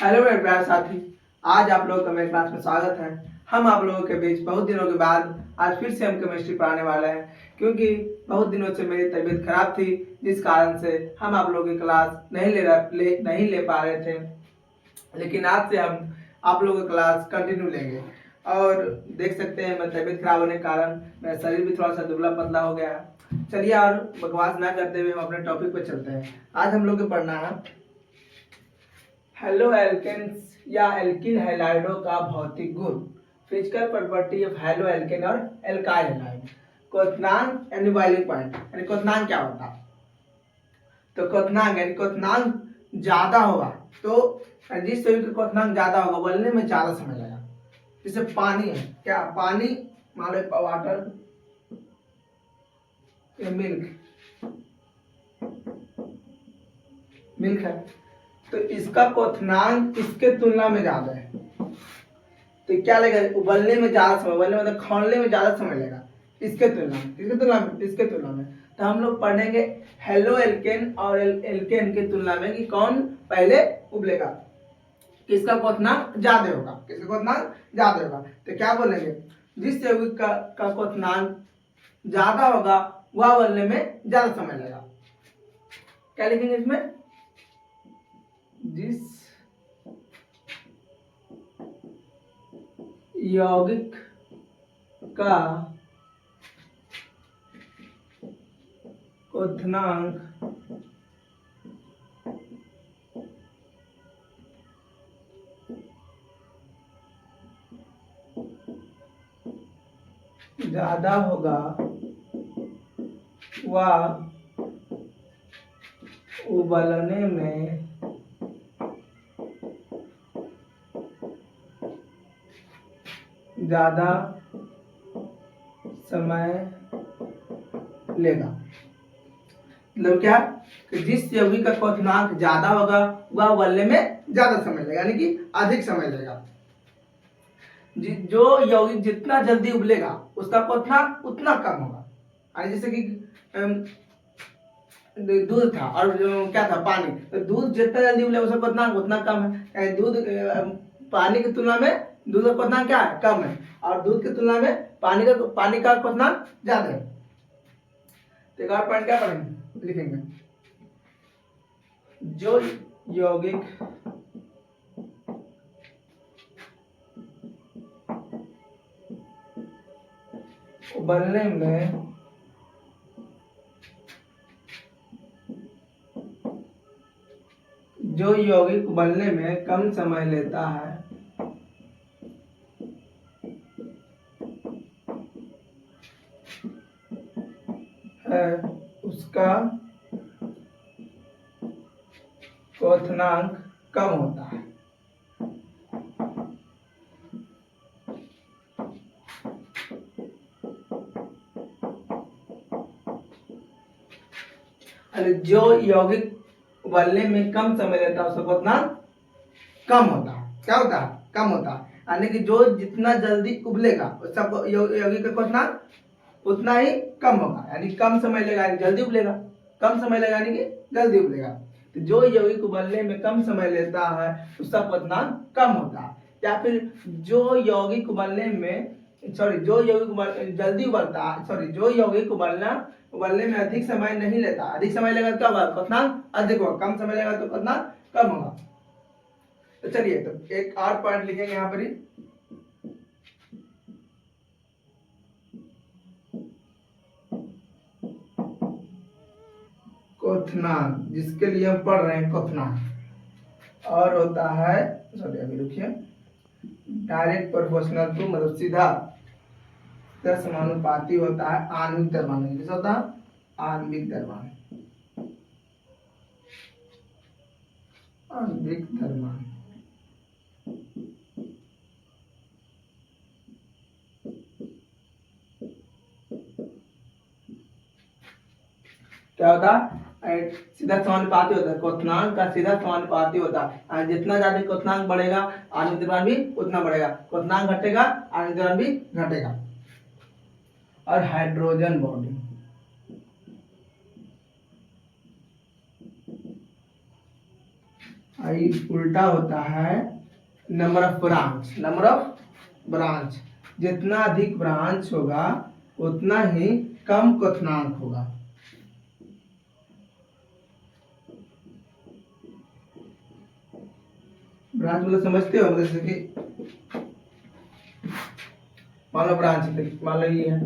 Hello मेरे प्यारे साथी। आज आप लोगों का मेरे क्लास में स्वागत है। हम आप लोगों के बीच बहुत दिनों के बाद आज फिर से हम केमिस्ट्री पढ़ाने वाले हैं, क्योंकि बहुत दिनों से मेरी तबीयत खराब थी, जिस कारण से हम आप लोगों की क्लास नहीं ले पा रहे थे। लेकिन आज से हम आप लोगों की क्लास कंटिन्यू लेंगे। और देख सकते हैं, मेरी तबीयत खराब होने के कारण मेरा शरीर भी थोड़ा सा दुबला पतला हो गया है। चलिए और बकवास ना करते हुए हम अपने टॉपिक पे चलते हैं। आज हम लोग को पढ़ना है हेलो एल्केन्स या एल्किन हैलाइडों का भौतिक गुण, physical property of halo alkane और एल्काइल हैलाइड। क्वथनांक यानी बॉइलिंग पॉइंट, यानी क्वथनांक क्या होता है? तो क्वथनांक यानी क्वथनांक ज्यादा होगा तो जिस शरीर का क्वथनांक ज्यादा होगा उबलने में ज्यादा समय लगेगा। जैसे पानी है, क्या पानी, मान लो वाटर, मिल्क है, तो इसका क्वथनांक इसके तुलना में ज्यादा है, तो क्या लगेगा? उबलने में ज्यादा समय, उबलने मतलब खौलने में ज्यादा समय लगेगा इसके तुलना में। तो हम लोग पढ़ेंगे हेलो एल्केन और एल्केन की तुलना में कि कौन पहले उबलेगा, किसका क्वथनांक ज्यादा होगा, तो क्या बोलेंगे? जिस यौगिक का क्वथनांक ज्यादा होगा वह उबलने में ज्यादा समय लगेगा। क्या लिखेंगे इसमें? जिस यौगिक का क्वथनांक ज्यादा होगा वह उबलने में ज्यादा समय लेगा। मतलब क्या कि जिस यौगिक का क्वथनांक ज्यादा होगा वह उबलने में ज्यादा समय लगेगा, यानी कि अधिक समय लगेगा। जो यौगिक जितना जल्दी उबलेगा उसका क्वथनांक उतना कम होगा। जैसे कि दूध था और जो क्या था, पानी, तो दूध जितना जल्दी उबलेगा उसका क्वथनांक उतना कम है। दूध पानी की तुलना में दूध का क्वथनांक क्या है? कम है, और दूध की तुलना में पानी का क्वथनांक ज्यादा है। तो एक और पॉइंट क्या पढ़ेंगे, लिखेंगे जो यौगिक उबलने में कम समय लेता है उसका क्वथनांक कम होता है। जो यौगिक उबलने में कम समय लेता है उसका क्वथनांक कम होता है। क्या होता है? कम होता है। यानी कि जो जितना जल्दी उबलेगा उसका यौगिक का क्वथनांक उतना ही कम होगा, यानी कम समय लेगा, जल्दी उबलेगा। कम समय लेगा यानी कि जल्दी उबलेगा। तो जो यौगिक उबलने में कम समय लेता है उसका क्वथनांक कम होता है। या फिर जो यौगिक उबलने में जल्दी उबलता है, जो यौगिक उबलने में अधिक समय नहीं लेता, अधिक समय लेगा तो क्या होगा? क्वथनांक अधिक होगा। कम समय लेगा तो क्वथनांक कम होगा। तो चलिए, तो एक और पॉइंट लिखेंगे यहाँ पर ही, क्वथनांक, जिसके लिए हम पढ़ रहे हैं क्वथनांक, और होता है, अभी रुकिए, डायरेक्ट प्रोपोर्शनल टू, मतलब सीधा समानुपाती होता है आणविक द्रव्यमान। कैसा होता है? आणविक द्रव्यमान। क्या होता है? सीधा समानुपाती होता है, क्वथनांक का सीधा समानुपाती होता है। जितना ज्यादा क्वथनांक बढ़ेगा आणविक द्रव्यमान भी उतना बढ़ेगा, क्वथनांक घटेगा आणविक द्रव्यमान भी घटेगा। और हाइड्रोजन बॉन्डिंग, उल्टा होता है number of branch. Number of branch, जितना अधिक ब्रांच होगा उतना ही कम क्वथनांक होगा। ब्रांच मतलब समझते हो, जैसे कि मान लो ब्रांच, मान लो ये है,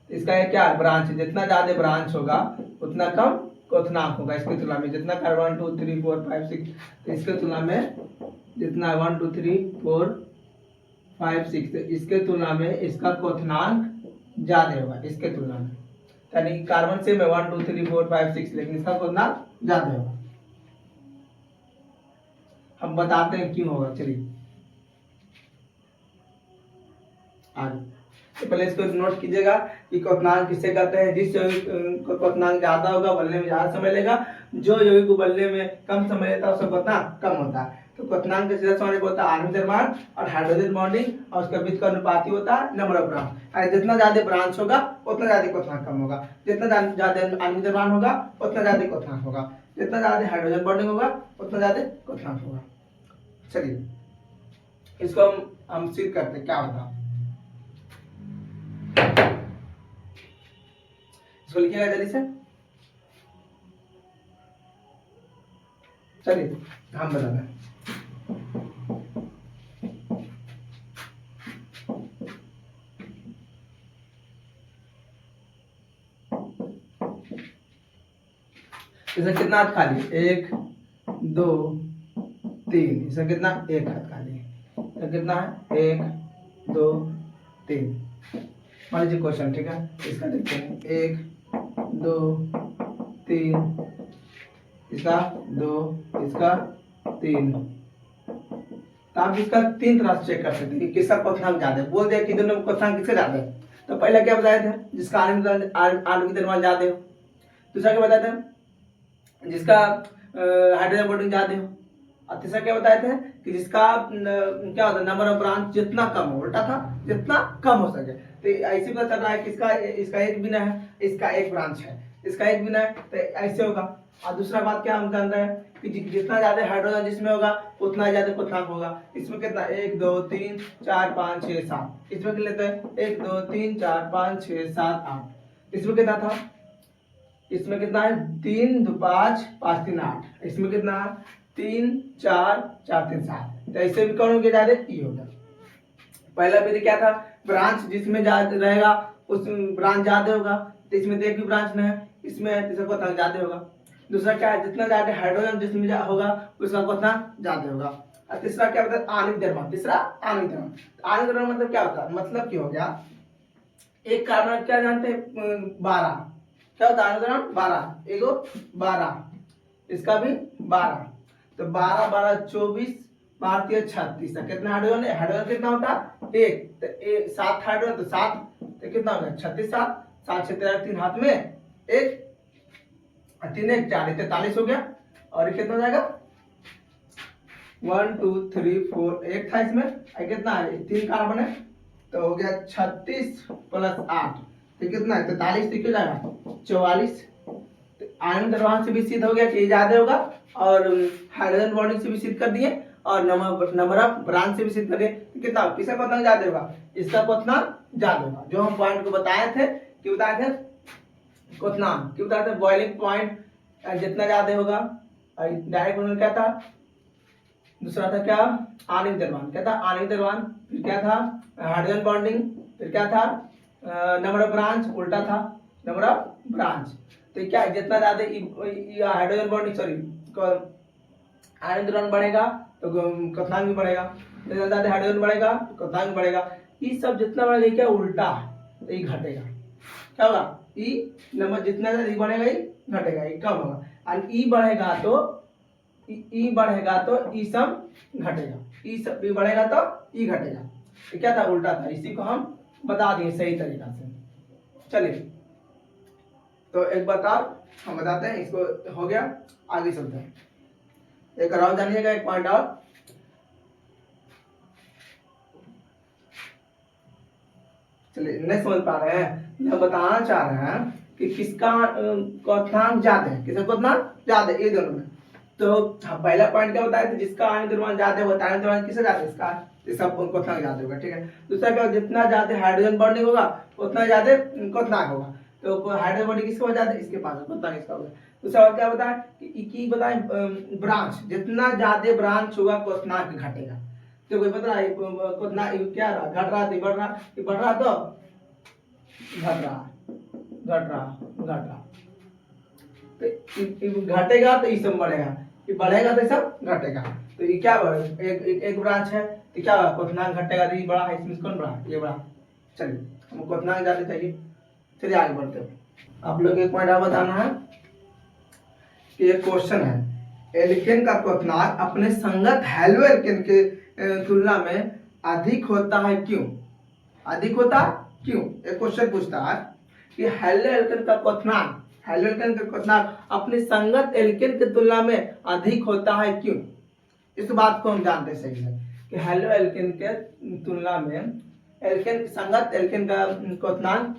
इसका है क्या ब्रांच, जितना ज्यादा ब्रांच होगा उतना कम क्वथनांक होगा इसकी तुलना में। जितना कार्बन 1 2 3 4 5 6, तो इसके तुलना में जितना 1 2 3 4 5 6, इसके तुलना में इसका क्वथनांक ज्यादा होगा इसके तुलना में। यानी कार्बन से में 1 2 3 4 5 6, लेकिन इसका क्वथनांक ज्यादा होगा। हम बताते हैं क्यों होगा, चलिए आगे। तो पहले इसको नोट कीजिएगा कि क्वथनांक किसे कहते हैं। जिस यौगिक को क्वथनांक ज्यादा होगा उबलने में ज्यादा समय लेगा, जो यौगिक उबलने में कम समय लेता है उसका क्वथनांक कम होता है। तो क्वथनांक का सीधा समझ होता है आणविक द्रव्यमान और हाइड्रोजन बॉन्डिंग, और उसका बीच का अनुपाती होता है नंबर ऑफ ब्रांच। जितना ज्यादा ब्रांच होगा उतना ज्यादा क्वथनांक कम होगा, जितना ज्यादा आणविक द्रव्यमान होगा उतना ज्यादा क्वथनांक होगा, जितना ज्यादा हाइड्रोजन बॉन्डिंग होगा उतना ज्यादा क्वथनांक होगा। चलिए इसको हम सिद्ध करते हैं क्या होता है। इसको लिखिएगा जल्दी से। चलिए हम बताते हैं। इसमें कितना हाथ खाली, 1 2 3, इसमें कितना एक हाथ खाली, तो कितना है 1 2 3। मान लीजिए क्वेश्चन, ठीक है, इसका देखते हैं 1 2 3, इसका 2, इसका 3। तो आप इसका 3 तरह से चेक कर सकते हैं कि किसका क्वथनांक ज्यादा है। बोल दिया कि दोनों में क्वथनांक किसका ज्यादा है, तो पहले क्या बताए थे, जिसका आणविक द्रव्यमान ज्यादा हो। दूसरा क्या बताए थे, जिसका हाइड्रोजन बॉन्डिंग ज्यादा हो। और तीसरा क्या बताए थे कि जिसका क्या होता है नंबर ऑफ ब्रांच जितना कम हो, उल्टा था जितना कम हो सके। तो ऐसे पता चल रहा है कि इसका एक बिना है, इसका एक ब्रांच है, इसका एक बिना है, तो ऐसे होगा। और दूसरा बात क्या हम जान रहे हैं कि जितना ज्यादा हाइड्रोजन जिसमें होगा उतना ज्यादा क्वथनांक होगा। इसमें कितना 1 2 3 4 5 6 7, इसमें कितना लेते हैं 1 2 3 4 5 6 7 8। इसमें कितना था, इसमें कितना है 3 2 5 5 3 8, इसमें कितना है 3 4 4 3 7। तो ऐसे भी कौन हो गया ज्यादा, ई होगा। पहला विधि क्या था, ब्रांच जिसमें ज्यादा रहेगा उस ब्रांच ज्यादा होगा, तो इसमें तो एक भी ब्रांच नहीं है, इसमें इसका क्वथनांक ज्यादा होगा। दूसरा क्या है, जितना ज्यादा हाइड्रोजन जिसमें होगा उसका क्वथनांक ज्यादा होगा। और तीसरा क्या होता है आणविक द्रव्यमान। तीसरा आणविक द्रव्यमान, आणविक द्रव्यमान मतलब क्या होता है, मतलब क्या हो गया, एक कार्बन क्या जानते हैं 12, क्या होता है आणविक द्रव्यमान 12, एगो 12, इसका भी 12, तो 12 12 24 भारतीय 36। कितना हाइड्रोजन है, हाइड्रोजन कितना होता है 1, तो 7 हाइड्रोजन, तो 7, तो कितना हो गया 36 7 7 6 13, 3 हाथ में 1 3 1 4 43 हो गया। और ये कितना हो जाएगा 1 2 3 4, एक था इसमें, कितना है 3 कार्बन है, तो हो गया 36 प्लस 8, तो कितना है 43, तो क्या जाएगा 44। आणविक द्रव्यमान से भी सिद्ध हो गया कि ये ज्यादा होगा, और हाइड्रोजन बॉन्डिंग से भी सिद्ध कर दिए, और नंबर ऑफ ब्रांच से भी सिद्ध कर दिए। कितना किसका क्वथनांक ज्यादा होगा, इसका क्वथनांक ज्यादा होगा। जो हम पॉइंट को बताए थे कि बताए थे क्वथनांक कि बताए थे बॉइलिंग पॉइंट जितना ज्यादा होगा, डायरेक्ट उन्होंने क्या था, दूसरा था क्या आणविक द्रव्यमान, क्या था आणविक द्रव्यमान, फिर क्या था हाइड्रोजन बॉन्डिंग, फिर क्या था नंबर ऑफ ब्रांच, उल्टा था नंबर ऑफ ब्रांच। तो क्या जितना ज्यादा हाइड्रोजन बॉन्डिंग सॉरी आणविक द्रव्यमान बढ़ेगा तो क्वथनांक भी बढ़ेगा, जितना ज्यादा हाइड्रोजन बढ़ेगा तो क्वथनांक भी बढ़ेगा। ये सब जितना बढ़ेगा क्या उल्टा है, तो ये घटेगा, क्या होगा ई नंबर जितना ज्यादा बढ़ेगा ये घटेगा, ये कम होगा। और ई बढ़ेगा तो ई सब घटेगा, ई सब भी बढ़ेगा तो ई घटेगा। तो क्या था उल्टा था, इसी को हम बता दिए सही तरीका से। चलिए तो एक बात और हम बताते हैं, इसको हो गया, आगे चलते हैं। एक और जानिएगा, एक पॉइंट और, चलिए नहीं समझ पा रहे हैं, मैं बताना चाह रहे हैं कि किसका क्वथनांक ज्यादा है, किसका क्वथनांक ज्यादा है, ये दोनों में। तो हाँ, पहला पॉइंट क्या बताया था, जिसका आयन द्रव्यमान ज्यादा होता है, आयन द्रव्यमान किससे ज्यादा, इसका सब क्वथनांक ज्यादा होगा, ठीक है। दूसरा क्या, जितना ज्यादा हाइड्रोजन बॉन्डिंग होगा उतना ज्यादा क्वथनांक होगा। तो हाइड्रोजन बॉन्डिंग किसके पास ज्यादा, इसके पास, क्वथनांक इसका होगा। दूसरा बात क्या बताया कि बताए ब्रांच, जितना ज्यादा ब्रांच होगा क्वथनांक घटेगा। तो कोई पता है क्वथनांक क्या रहा, घट रहा थी, बढ़ रहा, बढ़ रहा तो घट रहा, घट रहा, घट रहा, तो घटेगा तो ये सब बढ़ेगा, ये बढ़ेगा तो ये सब घटेगा। तो ये क्या एक ब्रांच है तो क्या क्वथनांक घटेगा, तो ये बड़ा है, इसमें कौन बड़ा, ये बड़ा। चलिए हमको क्वथनांक ज्यादा चाहिए, चलिए आगे बढ़ते हैं। आप लोग एक पॉइंट और बताना है कि एक क्वेश्चन है, एल्केन का क्वथनांक अपने संगत हैलो एल्केन के तुलना में अधिक होता है क्यों, अधिक होता क्यों। एक क्वेश्चन पूछता है कि हैलो एल्केन का क्वथनांक, हैलो एल्केन का क्वथनांक अपने संगत एल्केन की तुलना में अधिक होता है क्यों। इस बात को हम जानते सही है कि हैलो एल्केन के तुलना में एल्केन संगत एल्केन का क्वथनांक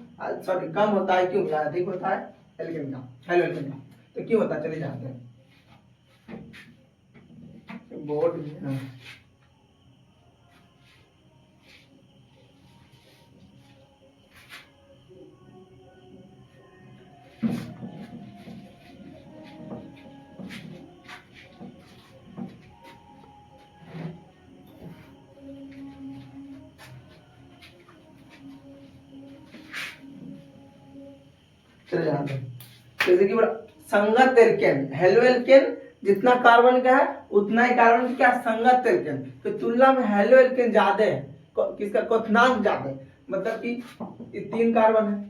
सॉरी कम होता है क्यों, या अधिक होता है एल्केन का, हैलो एल्केन का। तो क्यों होता है चलिए जानते हैं। बोर्ड चले जाते हैं। जैसे कि संगत एल्केन, हेलो एल्केन जितना कार्बन का है उतना ही कार्बन क्या संगत एल्केन, तो तुलना में हेलो एल्केन ज्यादा है, किसका क्वथनांक ज्यादा है, मतलब कि ये 3 कार्बन है,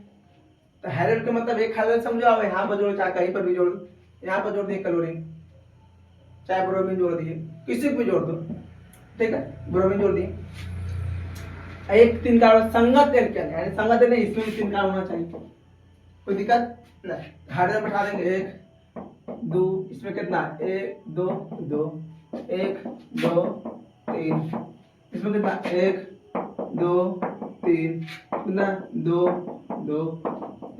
तो हेलो एल्केन मतलब एक हेलो समझो, आप यहाँ पर जोड़ो चाहे कहीं पर भी जोड़ दो, यहाँ पर जोड़ दिए क्लोरीन, चाहे ब्रोमीन जोड़ दिए, किसी भी जोड़ दो, ठीक है, ब्रोमीन जोड़ दिए, एक 3 कार्बन संगत एल्केन, यानी संगत नहीं, इसमें भी 3 कार्बन होना चाहिए, कोई दिक्कत नहीं। हाइड्रोजन बैठा देंगे 1 2, इसमें कितना 1 2 2, 1 2 3, इसमें कितना 1 2 3, कितना 2 2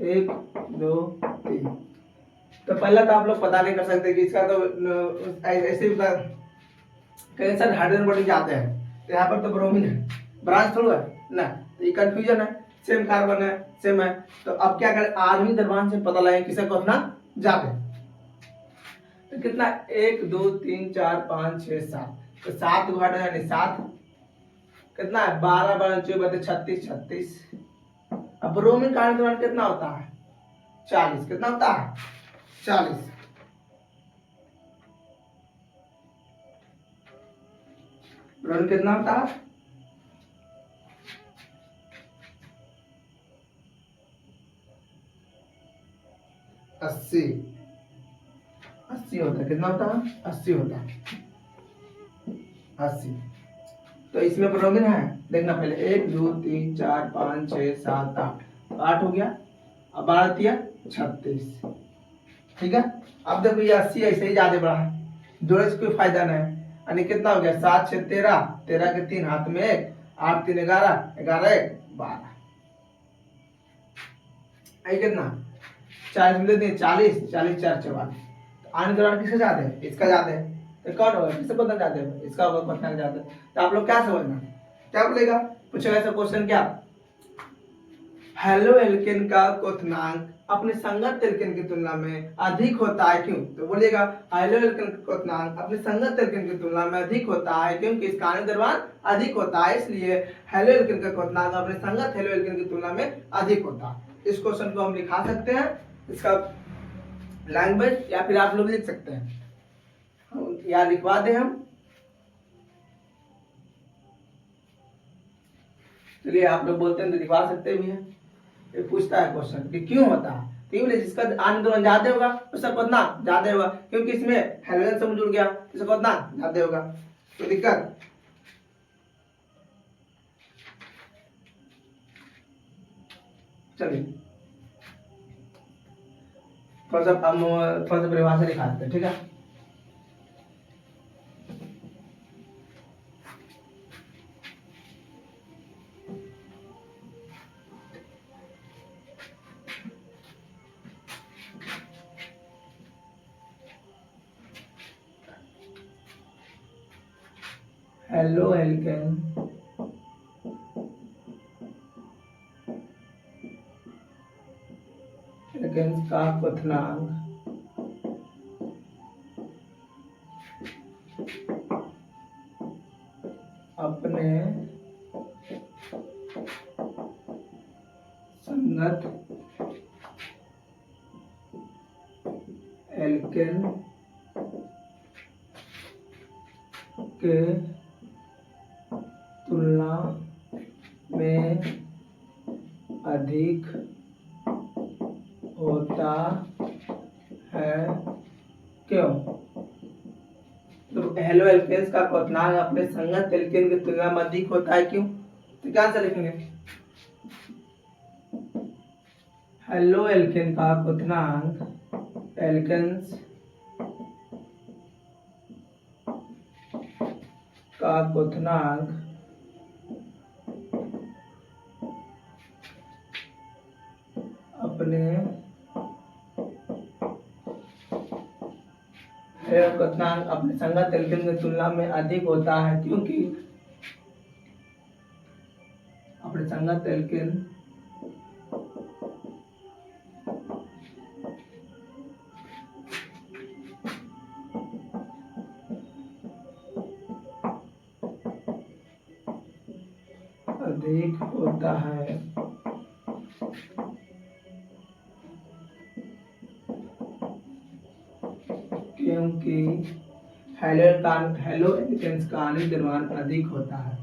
1 2 3। तो पहला तो आप लोग पता नहीं कर सकते कि इसका तो ऐसे कई सारे हाइड्रोजन बॉन्डिंग जाते हैं, तो यहाँ पर तो ब्रोमीन है, ब्रांच थोड़ा है ना, तो ये कंफ्यूजन है, सेम कार्बन है, सेम है। तो अब क्या करें, आर्मी द्रव्यमान से पता लगे किसे क्वथना ज्यादा, तो कितना 1 2 3 4 5 6 7, तो 7 घटा यानी 7, कितना है 12 12 24 36 36। अब ब्रोमीन का द्रव्यमान कितना होता है 40, कितना होता है 40। ब्रोमीन कितना होता है 80, 80 होता है, कितना होता है 80 होता है, 80। तो इसमें ब्रोमीन है, देखना पहले 1 2 3 4 5 6 7 8, 8 हो गया, अब 12 दिया 36, ठीक है। अब देखो ये 80 ऐसे ही ज्यादा बड़ा है, जोड़े से कोई फायदा नहीं, यानी कितना हो गया 7 6 13, 13 के 3 हाथ में 1, 8 3 11, 11 1 12, कितना 40 में दे 40, 40 4 44। आने दौरान किसका ज्यादा है, इसका ज्यादा है, तो कौन होगा, किससे पता ज्यादा है, इसका होगा क्वेश्चन ज्यादा है। तो आप लोग क्या समझना, क्या बोलेगा, पूछेगा ऐसा क्वेश्चन क्या, हेलो एल्केन का क्वथनांक अपने संगत एल्केन की तुलना में अधिक होता है क्यों, तो बोलिएगा हेलो एल्केन का क्वथनांक अपने संगत एल्केन की तुलना में अधिक होता है क्योंकि इसका आयनिक द्रव्यमान अधिक होता है, इसलिए हेलो एल्केन का क्वथनांक अपने संगत हेलो एल्केन की तुलना में अधिक होता है। इस क्वेश्चन को हम लिखा सकते हैं, इसका लैंग्वेज या फिर आप लोग लिख सकते हैं, या लिखवा दे हम, चलिए आप लोग बोलते हैं तो लिखवा सकते भी हैं। ये पूछता है क्वेश्चन कि क्यों होता है, ठीक है, जिसका आंदोलन ज्यादा होगा उसका क्वथनांक ज्यादा होगा, क्योंकि इसमें हाइड्रोजन समूह जुड़ गया, इसका क्वथनांक ज्यादा होगा। तो दिक्कत चलिए थोड़ा सा हम थोड़ा सा परिभाषा दिखाते हैं, ठीक है। हेलो एल्केन एल्केन्स का क्वथनांक अपने संगत एल्केन के तुलना में अधिक होता है क्यों? तो हेलो एल्केन्स का क्वथनांक अपने संगत एल्केन की तुलना में अधिक होता है क्यों? तो क्या आंसर लिखेंगे? हेलो एल्केन का क्वथनांक एल्केन्स का क्वथनांक अपने क्वथनांक अपने संगत एल्केन की तुलना में अधिक होता है क्योंकि अपने संगत एल्केन अधिक होता है क्योंकि हेलो एल्केन्स का आणविक द्रव्यमान अधिक होता है।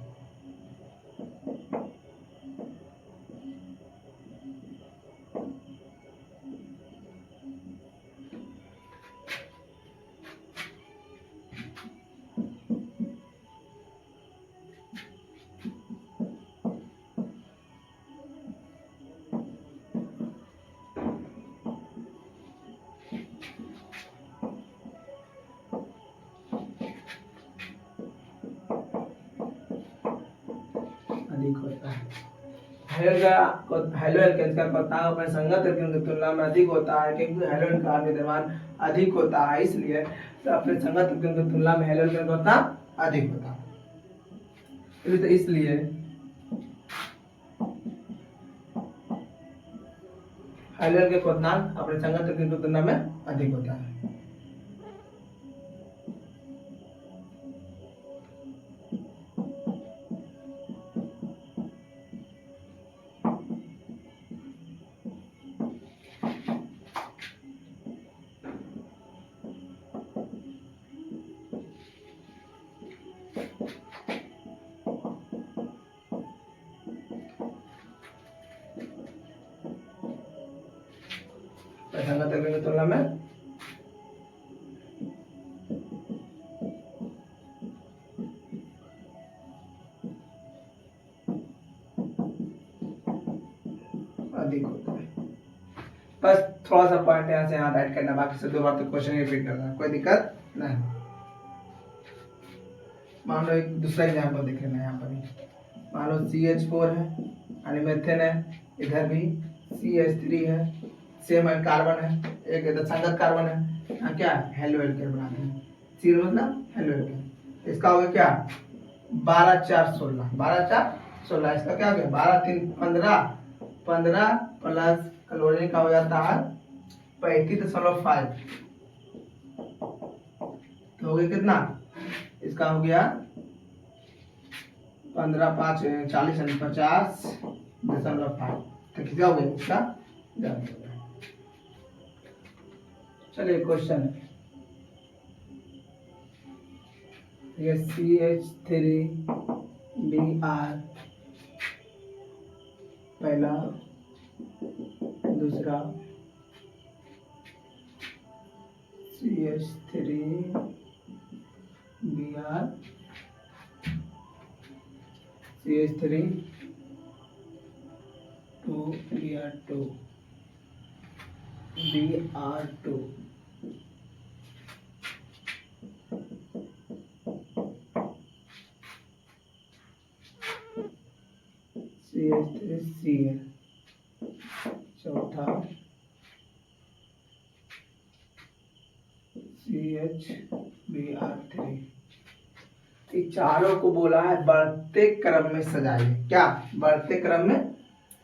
अधिक होता है हेलो एल्केन्स का क्वथनांक अपने संगत एल्केन की तुलना में अधिक होता है क्योंकि हेलो एल्केन का आणविक द्रव्यमान अधिक होता है, इसलिए तो अपने संगत एल्केन की तुलना में हेलो एल्केन का क्वथनांक अधिक होता है। तो इसलिए हेलो एल्केन का क्वथनांक अपने संगत एल्केन की तुलना में अधिक होता है। संगत एल्केन की तुलना में अधिक होता है। बस थोड़ा सा पॉइंट यहाँ से यहाँ राइट करना, बाकी से दो बार तो क्वेश्चन रिपीट करना, कोई दिक्कत नहीं। मान लो एक दूसरा एग्जाम्पल देख लेना, यहाँ पर मान लो CH4 है यानी मेथेन है, इधर भी CH3 है, सेम है, कार्बन है, एक इधर संगत कार्बन है, यहाँ क्या है हेलो एल्केन बनाते हैं, सी मतलब हेलो एल्केन। इसका हो गया क्या 12 4 16, 12 4 16, इसका क्या हो गया 12 3 15, 15 प्लस क्लोरीन का हो जाता है 35.5, तो हो गया कितना, इसका हो गया 15 5 40 50.5, तो कितना हो गया इसका ज्यादा हो गया। चलिए क्वेश्चन, ये CH3Br पहला, दूसरा CH3Br CH3 2Br2 Br2 CH3Cl, चौथा CHBr3। इन चारों को बोला है बढ़ते क्रम में सजाइए। क्या? बढ़ते क्रम में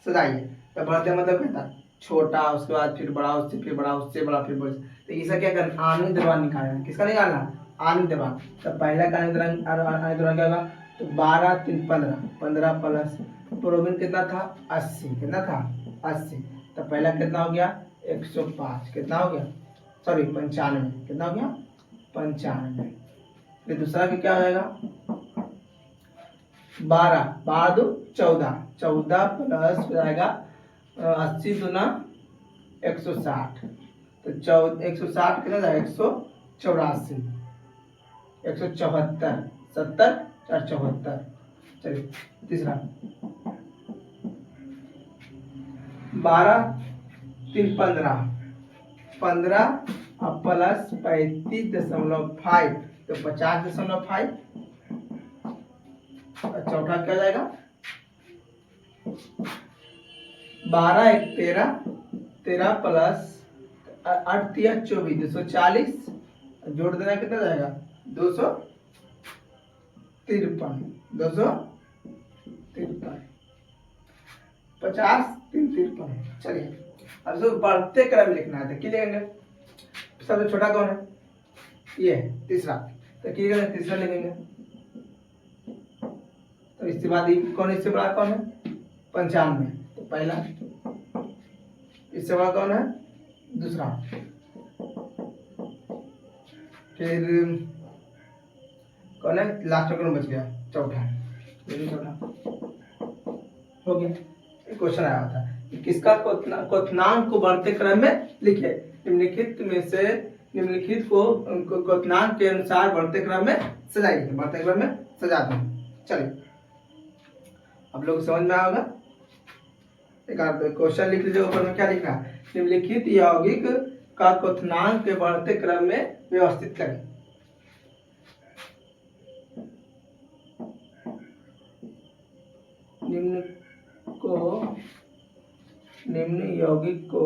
सजाइए। तो बढ़ते मतलब क्या था? छोटा, उसके बाद फिर बड़ा, उससे फिर बड़ा, उससे बड़ा, फिर बड़ा। तो इसका क्या करना? आनंद दबान निकालना। किसका निकालना? आनंद दबान। तो पहला का आनंद दबान क्या होगा? तो 12 3 15, 15 प्लस प्रोबिन कितना था? 80। कितना था? 80। तो पहला कितना हो गया? 105। कितना हो गया? सॉरी 95। कितना हो गया? 95। फिर दूसरा का क्या हो जाएगा? 12 12 दो 14, 14 प्लस हो जाएगा 80 दूना 160। तो 160 कितना जाएगा? 184, 174, 70 4 74। चलिए तीसरा 12 3 15, 15 और प्लस 35.5, तो 50.5। चौथा क्या जाएगा? 12 1 13, 13 प्लस 8 3 24, 240। जोड़ देना कितना जाएगा? 253, 253, 50 3 53। चलिए अब जो बढ़ते क्रम लिखना है तो क्या लिखेंगे? सबसे छोटा कौन है? ये तीसरा। तो क्या करेंगे? तीसरा लिखेंगे। तो इसके बाद कौन? इससे बड़ा कौन है? 95। तो पहला। इससे बड़ा कौन है? दूसरा। फिर कौन है? लास्ट कौन बच गया? चौथा। चौथा हो गया। क्वेश्चन आया था किसका क्वथनांक को बढ़ते क्रम में लिखे। निम्नलिखित में से निम्नलिखित को क्वथनांक के अनुसार बढ़ते क्रम में सजाइए। बढ़ते क्रम में सजा दो। चलिए आप लोग समझ में आएगा। एक क्वेश्चन लिख लीजिए। ऊपर में क्या लिखा है? निम्नलिखित यौगिक का क्वथनांक के बढ़ते क्रम में व्यवस्थित करें। निम्न यौगिक को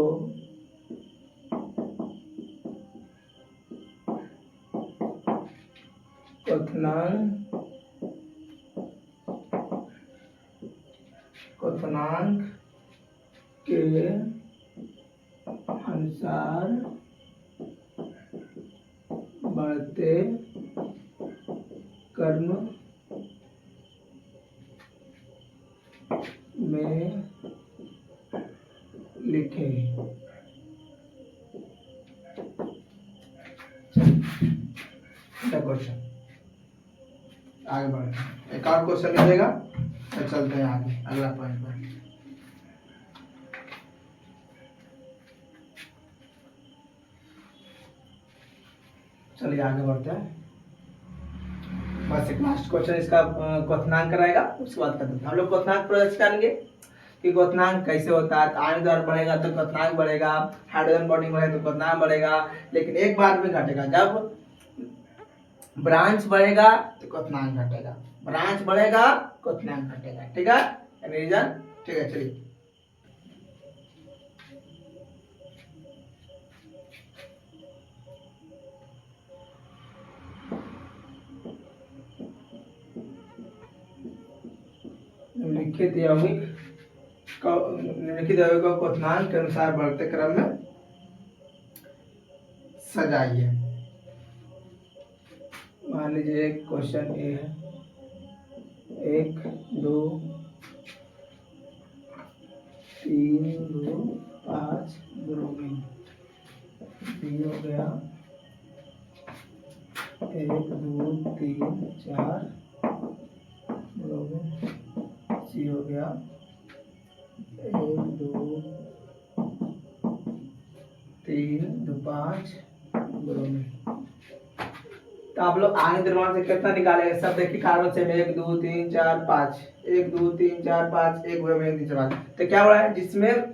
क्वथनांक के अनुसार बढ़ते क्रम में लिखे। क्वेश्चन आगे बढ़ते हैं। एक और क्वेश्चन मिलेगा तो चलते हैं आगे अगला पॉइंट पर। चलिए आगे बढ़ते हैं। बस एक लास्ट क्वेश्चन इसका क्वथनांक कराएगा, उसके बाद कर देते हैं हम लोग। क्वथनांक प्रोजेक्ट करेंगे कि क्वथनांक कैसे होता है। आयन द्वारा बढ़ेगा तो क्वथनांक बढ़ेगा, हाइड्रोजन बॉन्डिंग बढ़ेगा तो क्वथनांक बढ़ेगा। लेकिन एक बात में घटेगा, जब ब्रांच बढ़ेगा तो क्वथनांक घटेगा, ब्रांच बढ़ेगा क्वथनांक घटेगा। ठीक है रीजन? ठीक है चलिए निम्नलिखित यौगिक को क्वथनांक के अनुसार बढ़ते क्रम में सजाइए। मान लीजिए क्वेश्चन ए है 1 2 3 2 5 ब्रोमीन। बी हो गया 1 2 3 4 ब्रोमीन। सी हो गया 1 2 3 2 5 ब्रोमीन। तो आप लोग आगे द्रव्यमान से कितना निकालेंगे? सब देखिए कार्बन से 1 2 3 4 5, 1 2 3 4 5, 1 ब्रोमीन 3 4 5। तो क्या हो रहा है? जिसमें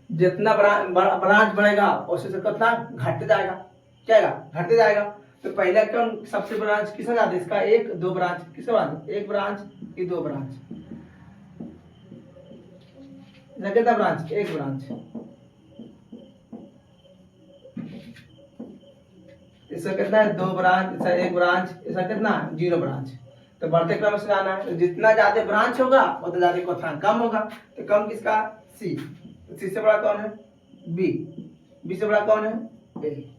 जितना ब्रांच बढ़ेगा उससे कितना घटते जाएगा। क्या आएगा? घटते जाएगा। तो पहला कौन सबसे ब्रांच किसका जाता है? इसका 1 2 ब्रांच किसका बात? 1 ब्रांच की 2 ब्रांच, कितना ब्रांच? 1 ब्रांच। इसका कितना है 2 ब्रांच, इसका 1 ब्रांच, इसका कितना 0 ब्रांच। तो बढ़ते क्रम से आना है, तो जितना ज्यादा ब्रांच होगा उतना ज्यादा क्वोथियान कम होगा। तो कम किसका सी, तो सी से बड़ा कौन है बी, बी से बड़ा कौन है ए।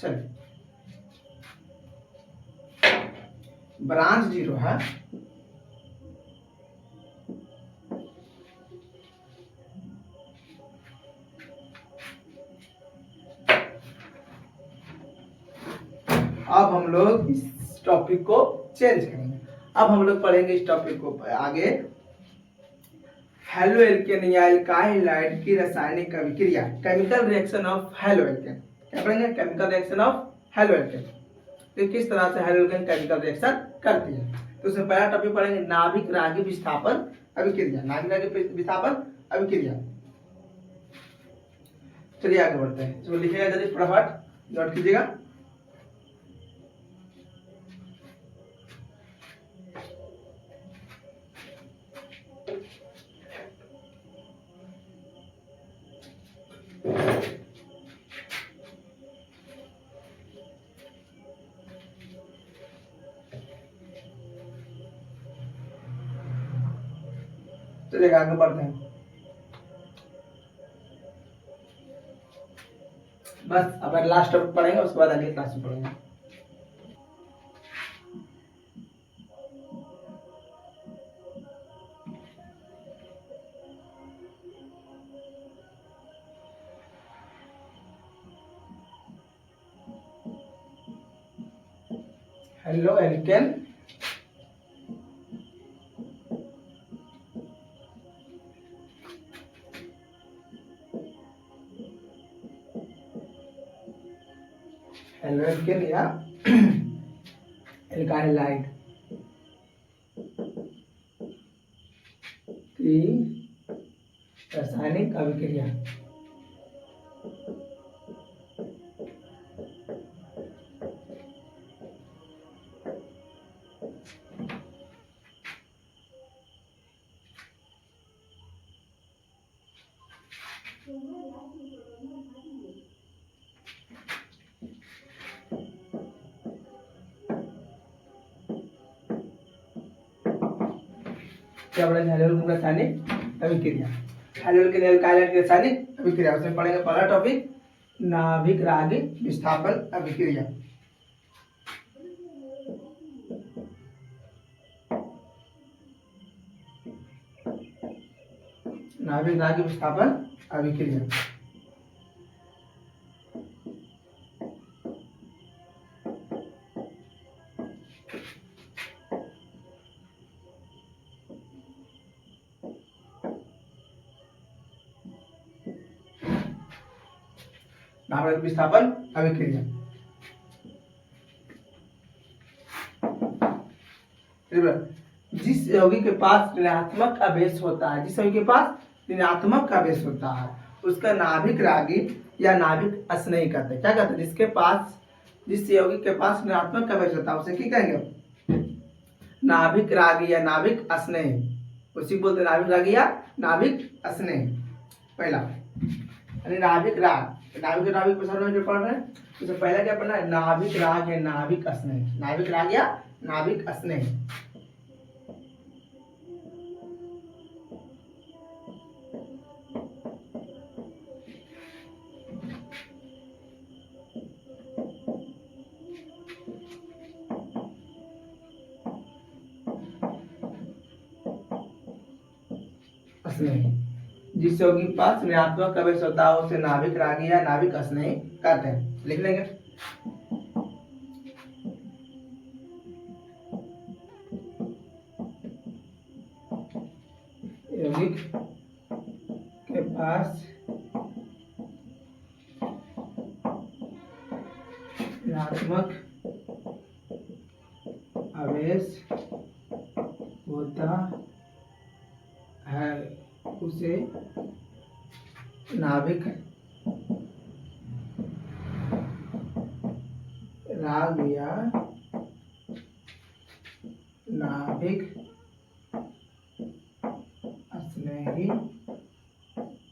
चलिए ब्रांच 0 है, अब हम लोग इस टॉपिक को चेंज करेंगे। अब हम लोग पढ़ेंगे इस टॉपिक को आगे, हेलो एल्केन या एल्काइल हैलाइड की रासायनिक अभिक्रिया, chemical reaction of halo alkane. क्या पढ़ेंगे, chemical reaction of halo alkane, तो किस तरह से हेलो एल्केन केमिकल रिएक्शन करती है। तो उसमें पहला टॉपिक पढ़ेंगे नाभिक रागी विस्थापन अभिक्रिया, नाभिक रागी विस्थापन अभिक्रिया। चलिए आगे बढ़ते हैं, इसको लिखिएगा जल्दी फटाफट नोट कीजिएगा। चलिए आगे बढ़ते हैं, बस अब लास्ट टॉपिक पढ़ेंगे, उसके बाद अगले क्लास में पढ़ेंगे। हेलो एल्केन हेलो एल्केन या एल्काइल हैलाइड की रासायनिक अभिक्रिया। क्या पढ़ेंगे, हेलो एल्केन रासायनिक अभिक्रिया, हेलो एल्केन एल्काइल हैलाइड की रासायनिक अभिक्रिया। उसमें पढ़ेंगे पहला टॉपिक नाभिक रागी विस्थापन अभिक्रिया। नाभिक रागी विस्थापन अभिक्रिया। नाभिक विस्थापन अभिक्रिया, जिस यौगिक के पास ऋणात्मक आवेश होता है, जिस यौगिक के पास ऋणात्मक आवेश होता है उसका नाभिक रागी या नाभिक स्नेही कहते हैं। क्या कहते हैं, जिसके पास, जिस यौगिक के पास ऋणात्मक आवेश होता है उसे क्या कहेंगे, नाभिक रागी या नाभिक स्नेही, उसी को बोलते हैं नाभिक रागी या नाभिक स्नेही। पहला यानी नाभिक राग, नाभिक नाभिक में जो पढ़ रहे हैं उससे पहला क्या पढ़ना है, नाभिक राग या नाभिक स्नेही, नाभिक राग या नाभिक स्नेही। स्नेही, जिस यौगिक के पास ऋणात्मक आवेश होता है उसे नाभिक रागी या नाभिक स्नेही कहते हैं। लिख लेंगे, यौगिक के पास ऋणात्मक आवेश होता है उसे नाभिक राग या नाभिक स्नेही,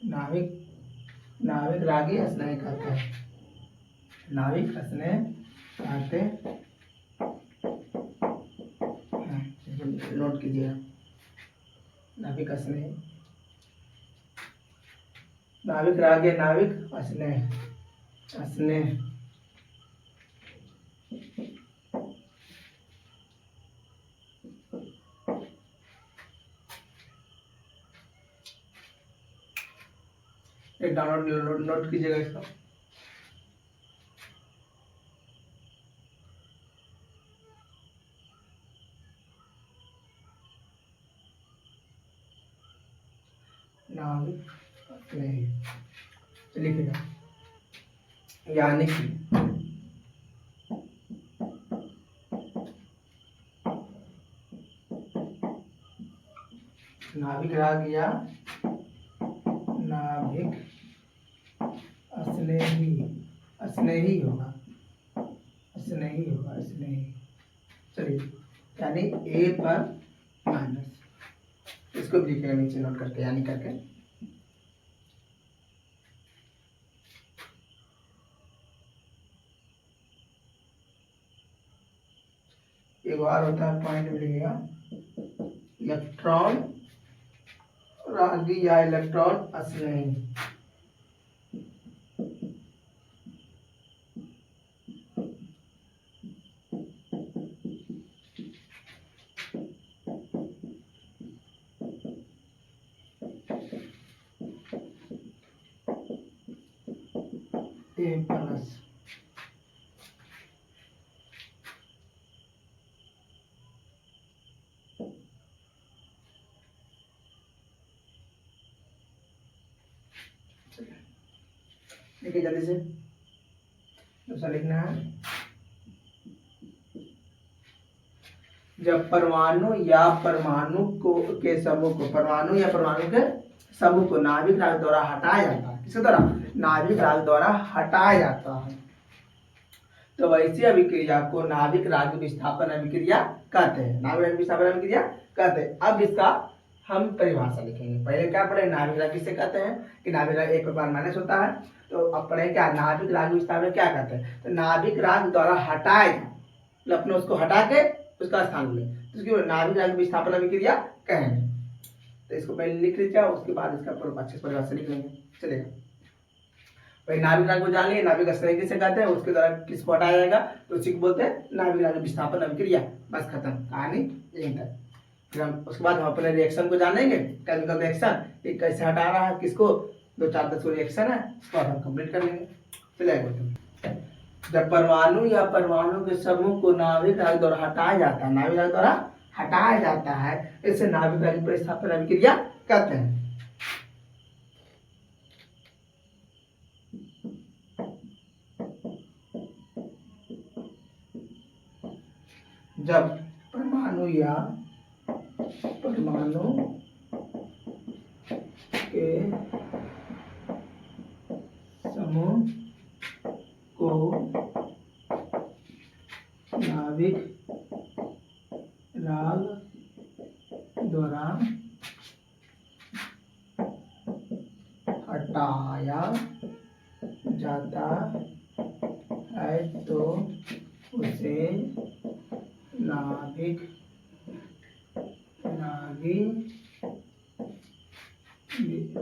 नाभिक नाभिक रागी स्नेही कहते हैं। नाविक स्नेह कहते हैं, नोट कीजिएगा, नाविक स्नेह, नाविक राग है, नाविक स्नेह, स्नेह एक डाउनलोड नोट कीजिएगा इसका। नाविक स्नेह लिखिएगा, यानी कि नाविक राग या नाविक स्नेही, स्नेही होगा, स्नेही होगा, स्नेही। चलिए, यानी ए पर माइनस, इसको भी लिखेगा नीचे नोट करके, यानी करके। एक बार होता है पॉइंट में लिखेगा, इलेक्ट्रॉन रागी या इलेक्ट्रॉन स्नेही, ए प्लस, देखिए जल्दी से दूसरा लिखना है। जब परमाणु या परमाणु को के समूह को, परमाणु या परमाणु के समूह को नाभिक राग द्वारा हटाया जाता है, किसके द्वारा? नाभिक राग द्वारा हटाया जाता है, तो वैसी अभिक्रिया को नाभिक राग विस्थापन अभिक्रिया कहते हैं, नाभिक राग विस्थापन अभिक्रिया कहते हैं। अब इसका हम परिभाषा लिखेंगे। पहले क्या पढ़े, नाभिक राग किसे कहते हैं कि नाभिक राग एक प्रकार माइनस होता है, तो अब पढ़े क्या नाभिक राग विस्थापन क्या कहते हैं, तो नाभिक राग द्वारा हटाए, अपने उसको हटा के उसका स्थान ले, तो उसकी नाभिक राग विस्थापन अभिक्रिया कहेंगे। तो इसको पहले लिख लीजिए, उसके बाद इसका अच्छे से परिभाषा लिख लेंगे, चलेगा। भाई नाभिक राग को जान लिए, नाभिक स्नेह किसे कहते हैं, उसके द्वारा किसको हटाया जाएगा, तो उसी को बोलते हैं नाभिक राग विस्थापन अभिक्रिया। बस खत्म, कहानी यहीं तक। फिर हम उसके बाद हम अपने रिएक्शन को जानेंगे, केमिकल रिएक्शन ये कैसे हटा रहा है, किसको, 2-4-10 रिएक्शन है, उसको हम कंप्लीट कर लेंगे। चलेगा। जब परमाणु या परमाणु के समूह को नाभिक राग द्वारा हटाया जाता है, नाभिक राग द्वारा हटाया जाता है, इसे नाभिक राग प्रतिस्थापन अभिक्रिया कहते हैं। जब परमाणु या परमाणु के समूह को नाभिक राग द्वारा हटाया जाता है, तो उसे नाभिक रागी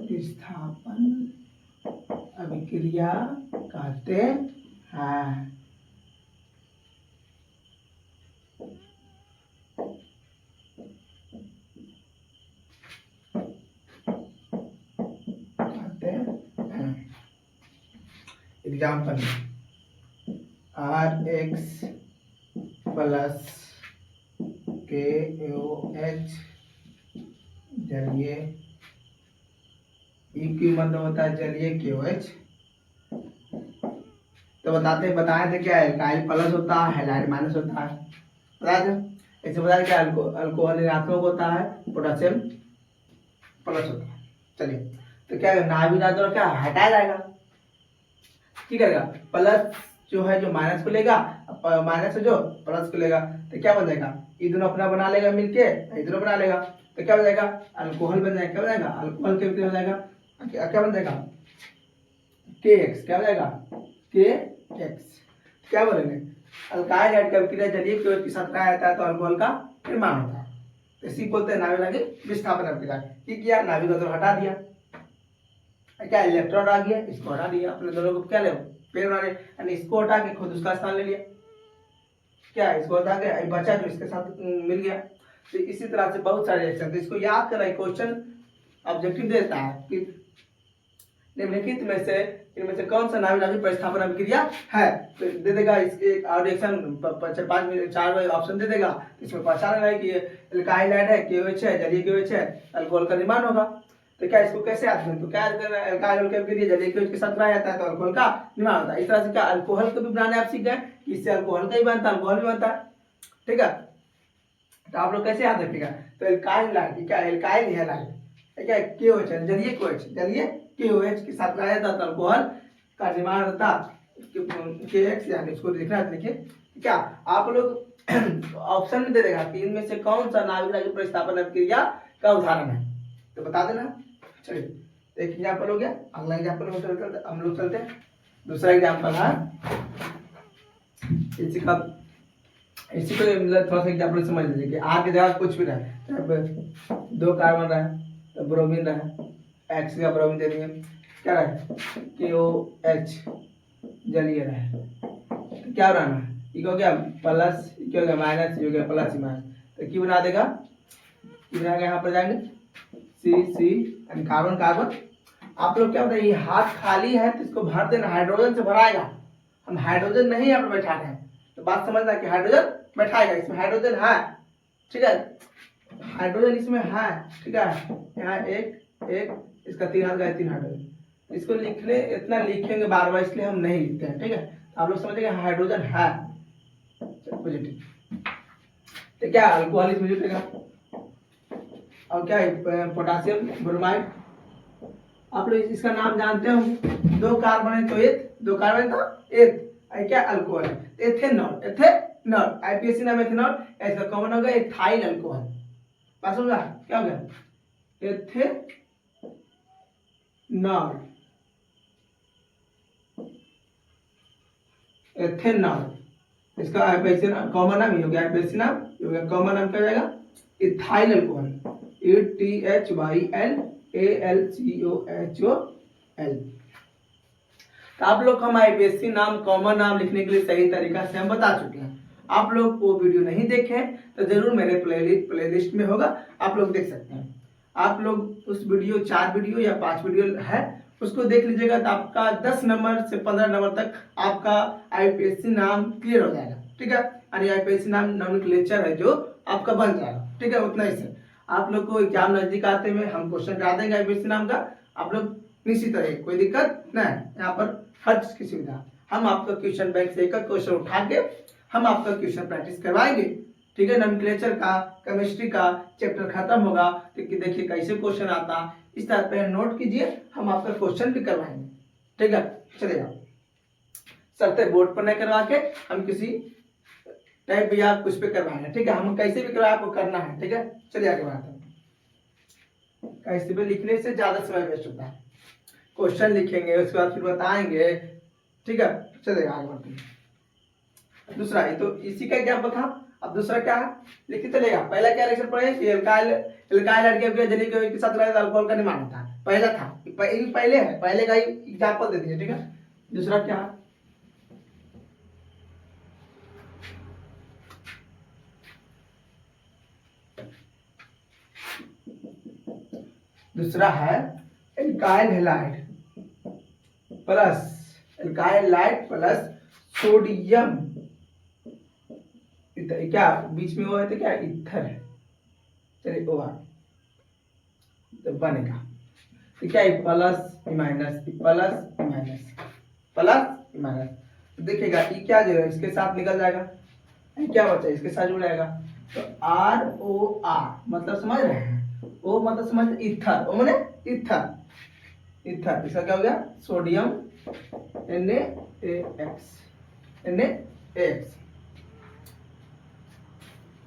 विस्थापन अभिक्रिया कहते हैं। एग्जाम्पल, RX प्लस KOH जलीय, EQ मतलब होता है जलीय KOH। तो बताए थे क्या, एल्काइल प्लस होता है, हैलाइड माइनस होता है, बताए थे। ऐसे बताया क्या, अल्कोहल ऋणात्मक होता है, पोटेशियम प्लस होता है। चलिए, तो क्या नाभिक राग द्वारा क्या हटाया जाएगा, ठीक है, प्लस जो है जो माइनस को लेगा, माइनस से जो प्लस को लेगा, तो क्या बन जाएगा, ये दोनों अपना बना लेगा मिलके, ये दोनों बना लेगा, तो क्या बन जाएगा, अल्कोहल बन जाएगा। क्या बन जाएगा, अल्कोहल के हो जाएगा, क्या बन जाएगा, KX, क्या बन जाएगा, KX। क्या बोलेंगे, अल्काइल हाइड की अभिक्रिया जलीय के के साथ क्या आता है तो अल्कोहल का निर्माण होता है। तो इसी बोलते हैं नाभिक नाभिक विस्थापन अभिक्रिया। की किया, नाभिक को तो हटा दिया, क्या इलेक्ट्रॉन आ गया, इसको हटा दिया, अपने दोनों को क्या ले पेड़ बना रहे, इसको हटा के खुद उसका स्थान ले लिया, क्या इसको हटा के बचा जो इसके साथ मिल गया। तो इसी तरह से बहुत सारे रिएक्शन, तो इसको याद करना, क्वेश्चन ऑब्जेक्टिव देता है कि निम्नलिखित में से इनमें से कौन सा नाभिक नाभिक प्रतिस्थापन अभिक्रिया है, तो दे देगा इसके रिएक्शन 4 ऑप्शन दे देगा, इसमें पहचान है कि एल्काइल हाइड है, KOH है, जलीय KOH है, अल्कोहल का निर्माण होगा। तो क्या इसको कैसे याद करें, तो क्या याद करना है, एल्काइल की अभिक्रिया जलीय KOH के साथ बनाया जाता है तो अल्कोहल का निर्माण होता है। इस तरह से क्या अल्कोहल को भी बनाने आप सीख गए कि इससे अल्कोहल का ही बनता है, अल्कोहल भी बनता है, ठीक है। तो आप लोग कैसे याद रखिएगा, तो एल्काइल हाइड क्या एल्काइल हैलाइड क्या KOH है, जलीय KOH के साथ बनाया जाता है तो अल्कोहल का निर्माण होता KX, यानी इसको लिखना है, देखिए क्या आप लोग ऑप्शन में दे देगा कि इनमें से कौन सा नाभिक नाभिक प्रतिस्थापन अभिक्रिया का उदाहरण है, तो बता देना। चलिए एक एग्जाम्पल हो गया, अगला एग्जाम्पल हम लोग चलते हैं। दूसरा एग्जाम्पल है इसी को मतलब थोड़ा सा एग्जाम्पल समझ लीजिए कि आर की जगह कुछ भी रहा, 2 कार्बन रहा तो ब्रोमीन रहा, X का ब्रोमीन दे दिए, क्या रहा KOH जलीय रहा, तो क्या बनाना, ये हो गया प्लस, ये हो गया माइनस, ये हो गया प्लस माइनस, तो क्यों बना देगा, क्यों बनाएगा, यहाँ पर जाएंगे C कार्बन कार्बन। आप लोग क्या बताइए, ये हाथ खाली है तो इसको भर देना, हाइड्रोजन से भराएगा, हम हाइड्रोजन नहीं यहाँ पर बैठा रहे हैं, तो बात समझना कि हाइड्रोजन बैठाएगा, इसमें हाइड्रोजन है, ठीक है, हाइड्रोजन इसमें है, ठीक है, यहाँ एक इसका 3 हाथ का 3 हाइड्रोजन, इसको लिखने इतना लिखेंगे बार बार इसलिए हम नहीं लिखते हैं, ठीक है। आप लोग समझिए हाइड्रोजन है पॉजिटिव, तो क्या अल्कोहल इसमें जुटेगा, और क्या है पोटासियम ब्रोमाइड। आप लोग इसका नाम जानते हो, 2 कार्बन है तो एथ, 2 कार्बन तो एथ, क्या अल्कोहल है एथेनॉल, IPAC नाम एथेनॉल, इसका कॉमन हो गया एथाइल अल्कोहल, पास होगा, क्या हो गया एथेनॉल, इसका IPAC कॉमन नाम हो गया, IPAC नाम हो गया, कॉमन नाम क्या हो जाएगा इथाइल अल्कोहल, ETHYLALCOHOL। तो आप लोग हम IPAC नाम कॉमन नाम लिखने के लिए सही तरीका से हम बता चुके हैं। आप लोग वो वीडियो नहीं देखे तो जरूर मेरे प्लेलिस्ट में होगा, आप लोग देख सकते हैं। आप लोग उस वीडियो 4 वीडियो या 5 वीडियो है उसको देख लीजिएगा तो आपका 10 नंबर से 15 नंबर तक आपका IPAC नाम क्लियर हो जाएगा, ठीक है, यानी IPAC नाम नोमेनक्लेचर है जो आपका बन जाएगा, ठीक है। उतना ही से आप लोग को एग्जाम नजदीक आते हुए हम क्वेश्चन करा देंगे IPAC नाम का, आप लोग निश्चित रहे, कोई दिक्कत नहीं, यहाँ पर हर चीज की सुविधा, हम आपका क्वेश्चन बैंक से एक क्वेश्चन उठा के हम आपका क्वेश्चन प्रैक्टिस करवाएंगे, ठीक है। नोमेनक्लेचर का, केमिस्ट्री का चैप्टर खत्म होगा तो देखिए कैसे क्वेश्चन आता, इस तरह पे नोट कीजिए, हम आपका क्वेश्चन भी करवाएंगे, ठीक है। चलिएगा चलते बोर्ड पर नहीं करवा के हम किसी टाइप या कुछ पे करवाएंगे, ठीक है, हम कैसे भी करवाए आपको करना है, ठीक है। चलिए आगे बढ़ते हैं, कैसे भी लिखने से ज्यादा समय वेस्ट होता है, क्वेश्चन लिखेंगे उसके बाद फिर बताएंगे, ठीक है। चलिए आगे बढ़ते हैं। दूसरा ये तो इसी का एग्जाम्पल था, अब दूसरा क्या है लिखते चलेगा। पहला क्या रिएक्शन पढ़े, एल्काइल हाइड की अभिक्रिया जलीय के साथ अल्कोहल का निर्माण होता है, पहला था, पहले है, पहले का ही एग्जाम्पल दे दीजिए, ठीक है। दूसरा क्या है, दूसरा है एल्काइल हैलाइड प्लस सोडियम, क्या बीच में वो है तो क्या इथर है, चलिए ओ तो बनेगा, तो क्या प्लस माइनस देखिएगा ये क्या जो है इसके साथ निकल जाएगा, क्या बचा इसके साथ जुड़ जाएगा, तो ROR मतलब समझ रहे हैं, ओ मतलब समझ इथर, ओ माने इथर, इसका क्या हो गया सोडियम NaX।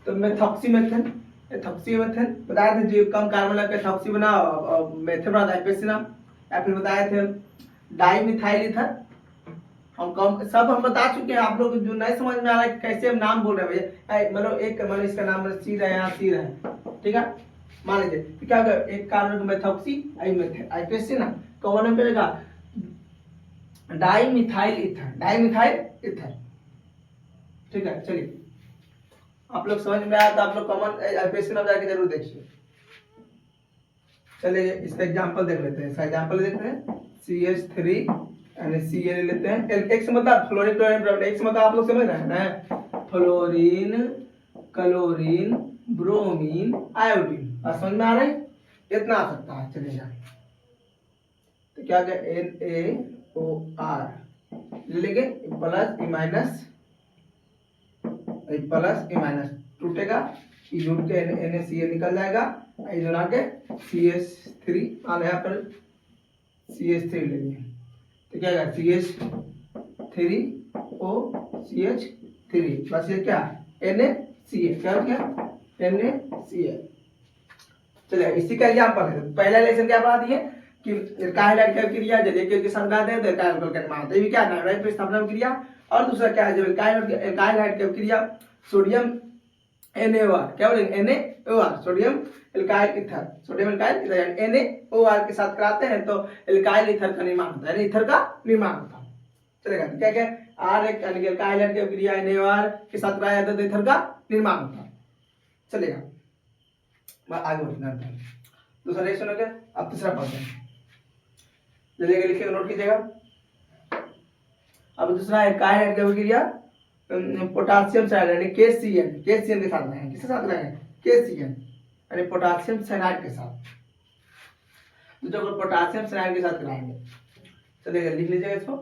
तो मेथॉक्सीमेथेन बताए थे जो कम कार्बन लगा के थॉक्सी बना मेथेन बना IPAC नाम, या फिर बताए थे डाइमिथाइल ईथर, सब हम बता चुके हैं। आप लोग जो नहीं समझ में आ रहा है कि कैसे हम नाम बोल रहे हैं भैया, मतलब एक मतलब इसका नाम सी है, यहाँ सी है, ठीक है। मान लीजिए तो क्या होगा, एक कार्बन मेथॉक्सी आईपीएससी ना, कौन नाम मिलेगा, डाइमिथाइल ईथर, डाइमिथाइल ईथर, ठीक है। चलिए आप लोग समझ में आया तो आप लोग कॉमन आईपीएससी नाम जाके जरूर देखिए। चलिए इसका एग्जांपल देख लेते हैं, इसका एग्जांपल देखते हैं। CH3 यानी Ca ले लेते हैं। एक मतलब फ्लोरीन क्लोरीन, एक मतलब आप लोग समझ रहे हैं ना, फ्लोरीन क्लोरीन ब्रोमीन आयोडीन, बात समझ में आ रही है, इतना आ सकता है। चलिए तो क्या गया, NaOR ले लेंगे, plus E minus, plus E minus टूटेगा, ई जुड़ के NaCl निकल जाएगा, इधर आके CH3 आने यहाँ पर CH3 लेंगे तो क्या आएगा, CH3OCH3, बस ये क्या NaCl, क्या हो गया NaCl। चलिए इसी का एग्जांपल है। पहला लेसन क्या पढ़ा दिए कि एल्काइल क्रिया जब एक के साथ मिलाते हैं तो एल्काइल अल्कोहल का निर्माण होता है, ये क्या नाइट्राइल प्रतिस्थापन क्रिया। और दूसरा क्या है, जब एल्काइल क्रिया सोडियम NaOR, क्या बोलेंगे NaOR, sodium alkyl ether, sodium alkyl ether NaOR के साथ कराते हैं तो एल्काइल ईथर का निर्माण होता है, यानी ईथर का निर्माण होता है। चलेगा क्या क्या, R एक यानी एल्काइल क्रिया NaOR के साथ कराया जाता है तो ईथर का निर्माण होता है। चलेगा आगे बढ़ना है। दूसरा रिएक्शन हो गया, अब तीसरा पढ़ते हैं, चलिए लिखिए, नोट कीजिएगा। अब दूसरा है एल्काइल क्रिया पोटासियम साइनाइड यानी KCN, KCN के साथ रहेंगे, किसके साथ रहेंगे, KCN यानी पोटासियम साइनाइड के साथ, तो जब पोटासियम साइनाइड के साथ कराएंगे, चलिए लिख लीजिएगा इसको।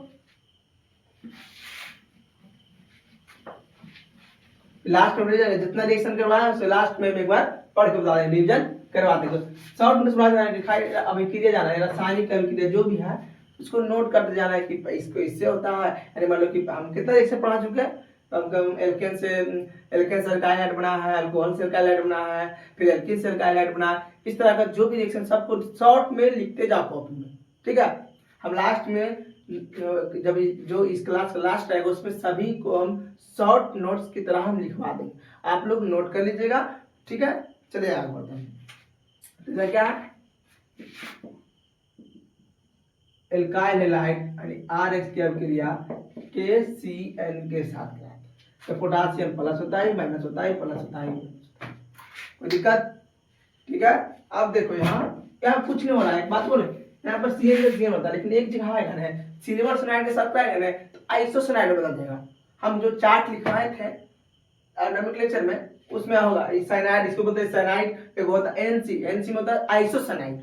लास्ट में जितना रिएक्शन करवाया उससे लास्ट में एक बार पढ़ के बता देंगे, रिवीजन करवाते हैं। शॉर्ट में सुना जाना, अभिक्रिया जाना है, रासायनिक अभिक्रिया जो भी है उसको नोट करते जाना है कि इसको इससे होता है, यानी मान लो कि हम कितना रिएक्शन पढ़ा चुके हैं, कम एल्केन से एल्काइल बना है, अल्कोहल से एल्काइल बना है, फिर एल्कीन से एल्काइल बना है, इस तरह का जो भी रिएक्शन सबको शॉर्ट में लिखते जाओ कॉपी में, ठीक है। हम लास्ट में जब जो इस क्लास का लास्ट रहेगा उसमें सभी को हम शॉर्ट नोट्स की तरह हम लिखवा देंगे, आप लोग नोट कर लीजिएगा, ठीक है। चलिए आगे बढ़ते हैं। क्या एल्काइल हैलाइड यानी RH की अभिक्रिया KCN के साथ क्या है, तो पोटासियम प्लस होता है, माइनस होता है, प्लस होता है, कोई दिक्कत, ठीक है। अब देखो यहाँ कुछ नहीं हो रहा है, एक बात बोले, यहाँ पर CN होता है लेकिन एक जगह है सिल्वर सल्फाइड के साथ क्या है तो आइसोसाइनाइड बदल देगा। हम जो चार्ट लिखवाए थे नोमेनक्लेचर में उसमें होगा साइनाइड, इसको बोलते हैं साइनाइड, एक होता है NC में होता है आइसोसाइनाइड।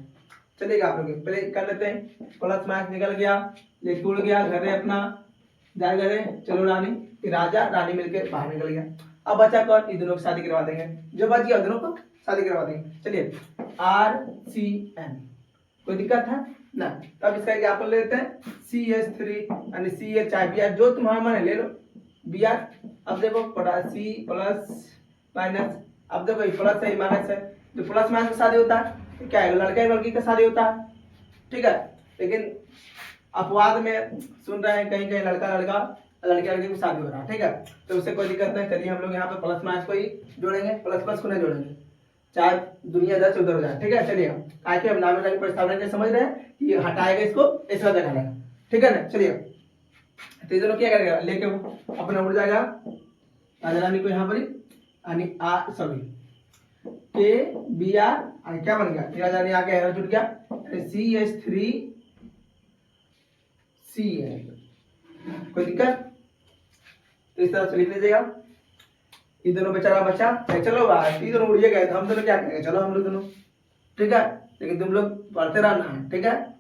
चलेगा आप लोग पहले कर लेते हैं, प्लस मार्क्स निकल गया, ये टूट गया, घर है अपना जाएगा रे, चलो रानी, राजा रानी मिलकर बाहर निकल गया। अब बचा कौन, इन दोनों की शादी करवा देंगे, जो बच गया दोनों को शादी करवा देंगे। चलिए RCN, कोई दिक्कत है ना। तब इसका एग्जांपल लेते हैं CH3 यानी CHI जो तुम्हारा मन है ले लो Br। अब देखो C प्लस माइनस, अब देखो प्लस है माइनस है, जो प्लस माइनस का शादी होता है क्या है, लड़का लड़की का शादी होता है, ठीक है। लेकिन अपवाद में सुन रहे हैं कहीं कहीं लड़का लड़का लड़के लड़के की शादी हो रहा है, ठीक है, तो उससे कोई दिक्कत नहीं। चलिए हम लोग यहाँ पे प्लस माइनस को ही जोड़ेंगे, प्लस प्लस को नहीं जोड़ेंगे, चाहे दुनिया 10 उधर हो जाए, ठीक है। चलिए आके हम नाम प्रस्तावना समझ रहे हैं कि हटाएगा इसको ऐसा दिखाना है, ठीक है ना। चलिए तो दोनों क्या करेगा, लेके अपना उड़ जाएगा रानी को यहाँ पर सॉरी KBr क्या बन गया, रानी आके एरो जुड़ गया CH3 Cl, कोई दिक्कत, तो इस तरह से लिख लीजिएगा। ये दोनों बेचारा बच्चा चलो भाई, ये दोनों उड़िए गए तो हम दोनों क्या करेंगे, चलो हम लोग दोनों, ठीक है। लेकिन तुम लोग पढ़ते रहना है, ठीक है,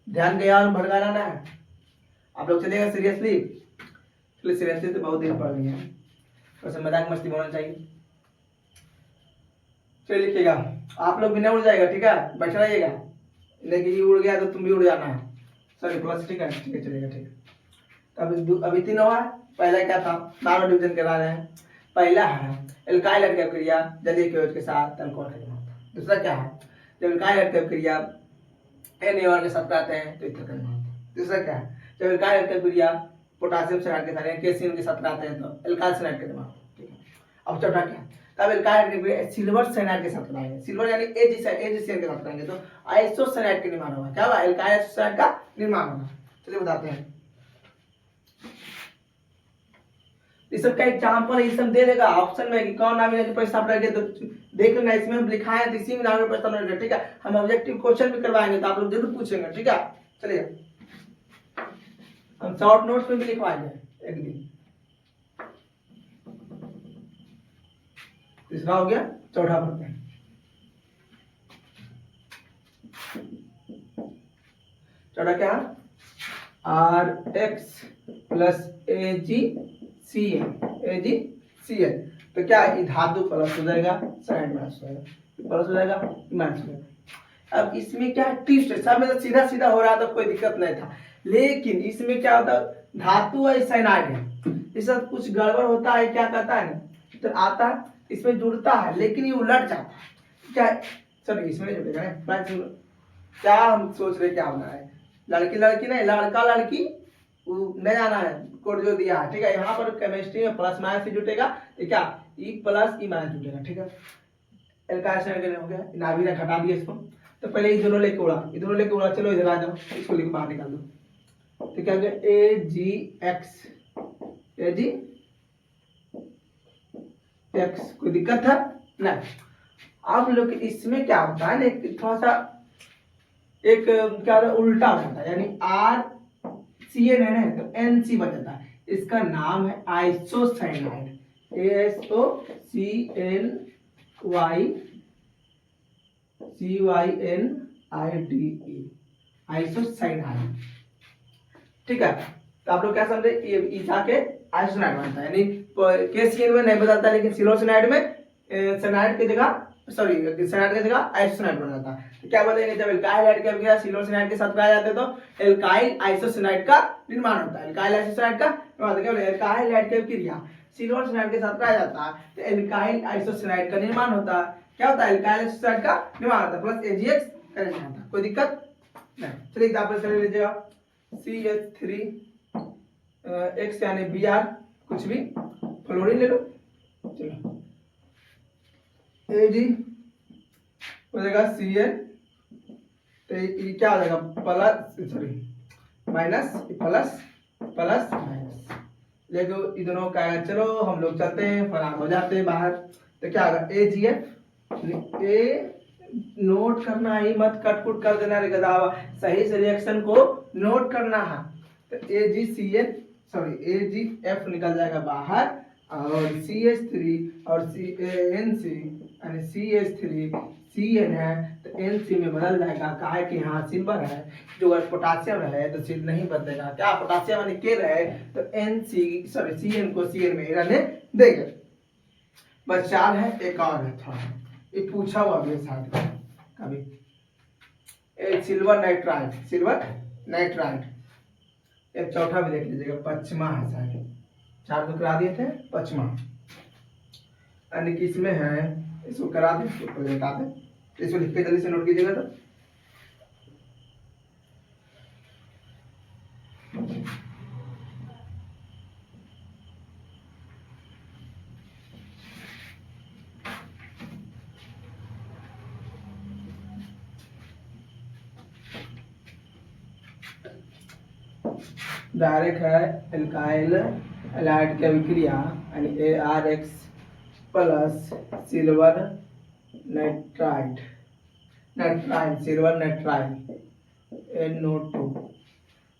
ध्यान गया और भड़का रहना है, आप लोग चलेगा सीरियसली, चलिए सीरियसली तो बहुत दिन पढ़ रही है, वैसे मजाक मस्ती होना चाहिए। चलिए लिखिएगा, आप लोग भी नहीं उड़ जाएगा, ठीक है, बैठे रहिएगा, लेकिन ये उड़ गया तो तुम भी उड़ जाना है, सॉरी प्लस, ठीक है ठीक है, चलेगा ठीक है। अभी तीन हुआ है, पहला क्या था, बारह डिवीजन करा रहे हैं। पहला है एल्काइल क्रिया जलीय क्लोराइड के साथ अल्कोहल का निर्माण होता है। दूसरा क्या है, जब एल्काइल क्रिया NaOH के साथ आते हैं तो ईथर का निर्माण होता है। तीसरा क्या है, जब एल्काइल क्रिया पोटासियम साइनाइड के साथ KCl के साथ लाते हैं तो एल्काइल साइनाइड का निर्माण होगा। ठीक है, अब चौथा क्या है, तब एल्काइल सिल्वर साइनाइड के साथ लाएंगे, सिल्वर यानी AgCl के साथ लाएंगे तो आइसोसाइनाइड का निर्माण होगा। क्या होगा, एल्काइल आइसोसाइनाइड का निर्माण होगा। चलिए बताते हैं, इस सब का एग्जांपल ये सब दे देगा ऑप्शन में कि कौन नाम है प्रश्न आप रखे तो देख लेना, इसमें हम लिखा है तो इसी में नाम में प्रश्न रहेगा। ठीक है, हम ऑब्जेक्टिव क्वेश्चन भी करवाएंगे तो आप लोग जरूर पूछेंगे। ठीक है, चलिए हम शॉर्ट नोट्स में भी लिखवाएंगे एक दिन। तीसरा हो गया, चौथा पढ़ते हैं। चौथा क्या, RX प्लस AgCl तो क्या है, धातु प्लस हो जाएगा, साइनाइड माइनस हो जाएगा, प्लस हो जाएगा, माइनस हो जाएगा। अब इसमें क्या ट्विस्ट है, सब में तो सीधा सीधा हो रहा था, कोई दिक्कत नहीं था, लेकिन इसमें क्या होता है, धातु है साइनाइड है, इसके साथ कुछ गड़बड़ होता है, क्या कहता है तो आता है इसमें जुड़ता है लेकिन ये उलट जाता है। क्या सॉरी इसमें नहीं जुड़ेगा ना, क्या हम सोच रहे क्या होना है, लड़की लड़की नहीं, लड़का लड़की नहीं आना है, कोड जो दिया है। ठीक है, यहाँ पर केमिस्ट्री में प्लस माइनस से जुटेगा, क्या ई प्लस ई माइनस जुटेगा। ठीक है, एल्काइल साइनाइड हो गया, नाभिक घटा दिया इसको, तो पहले ये दोनों लेके उड़ा, ये दोनों लेके उड़ा, चलो इधर आ जाओ, इसको लेके बाहर निकाल दो। तो क्या हो गया, AgX, कोई दिक्कत है नहीं। अब लोग इसमें क्या होता है ना, थोड़ा सा एक क्या होता है, उल्टा हो जाता है, यानी RCN है ना तो NC बन जाता है, इसका नाम है आइसोसाइनाइड, ASOCYNIDE, आइसोसाइनाइड। ठीक है, तो आप लोग क्या समझे, ये जाके आइसोसाइनाइड बनता है, यानी KCl में नहीं बदलता, लेकिन सिलोसाइनाइड में साइनाइड की जगह सॉरी साइनाइड की जगह आइसोसाइनाइड बन जाता है। तो क्या बोलेंगे, जब एल्काइल ऐड किया गया सिलोसाइनाइड के साथ पाए जाते हैं तो एल्काइल आइसोसाइनाइड का निर्माण होता है, एल्काइल आइसोसाइनाइड का निर्माण क्या बोले, एल्काइल ऐड की क्रिया सिलोसाइनाइड के साथ पाया जाता है तो एल्काइल आइसोसाइनाइड का निर्माण होता है। क्या होता है, एल्काइल आइसोसाइनाइड का निर्माण होता है प्लस AgX का निर्माण होता है, कोई दिक्कत नहीं। चलिए एग्जांपल से ले लीजिएगा, CH3X यानी Br, कुछ भी फ्लोरीन ले लो, चलो Ag हो जाएगा Cl, तो ये क्या हो जाएगा, plus sorry minus plus plus minus, देखो ये दोनों का है। चलो हम लोग चलते हैं, फरार हो जाते हैं बाहर, तो क्या होगा AgF, ए नोट करना ही मत कट कुट कर देना रे गदावा, सही से रिएक्शन को नोट करना है। तो AgCl सॉरी AgF निकल जाएगा बाहर और CH3 और NC यानी CH3Cl है तो NC में बदल जाएगा, कहा है कि हाँ सिल्वर है, जो अगर पोटासियम रहे तो सिल नहीं बदलेगा, क्या पोटासियम यानी के रहे तो NC सॉरी Cl को Cl में रहने देंगे। बस चार है, एक और है थोड़ा ये पूछा हुआ भी साथ कभी, सिल्वर नाइट्राइड, एक चौथा भी देख लीजिएगा, पचमा है शायद, चार तो करा दिए थे, पचमा यानी कि इसमें है, इसको करा दें, इसको बता दें, इसको लिख के जल्दी से नोट कीजिएगा। तो डायरेक्ट है एल्काइल हैलाइड की अभिक्रिया यानी ARX plus silver nitride silver nitride NO2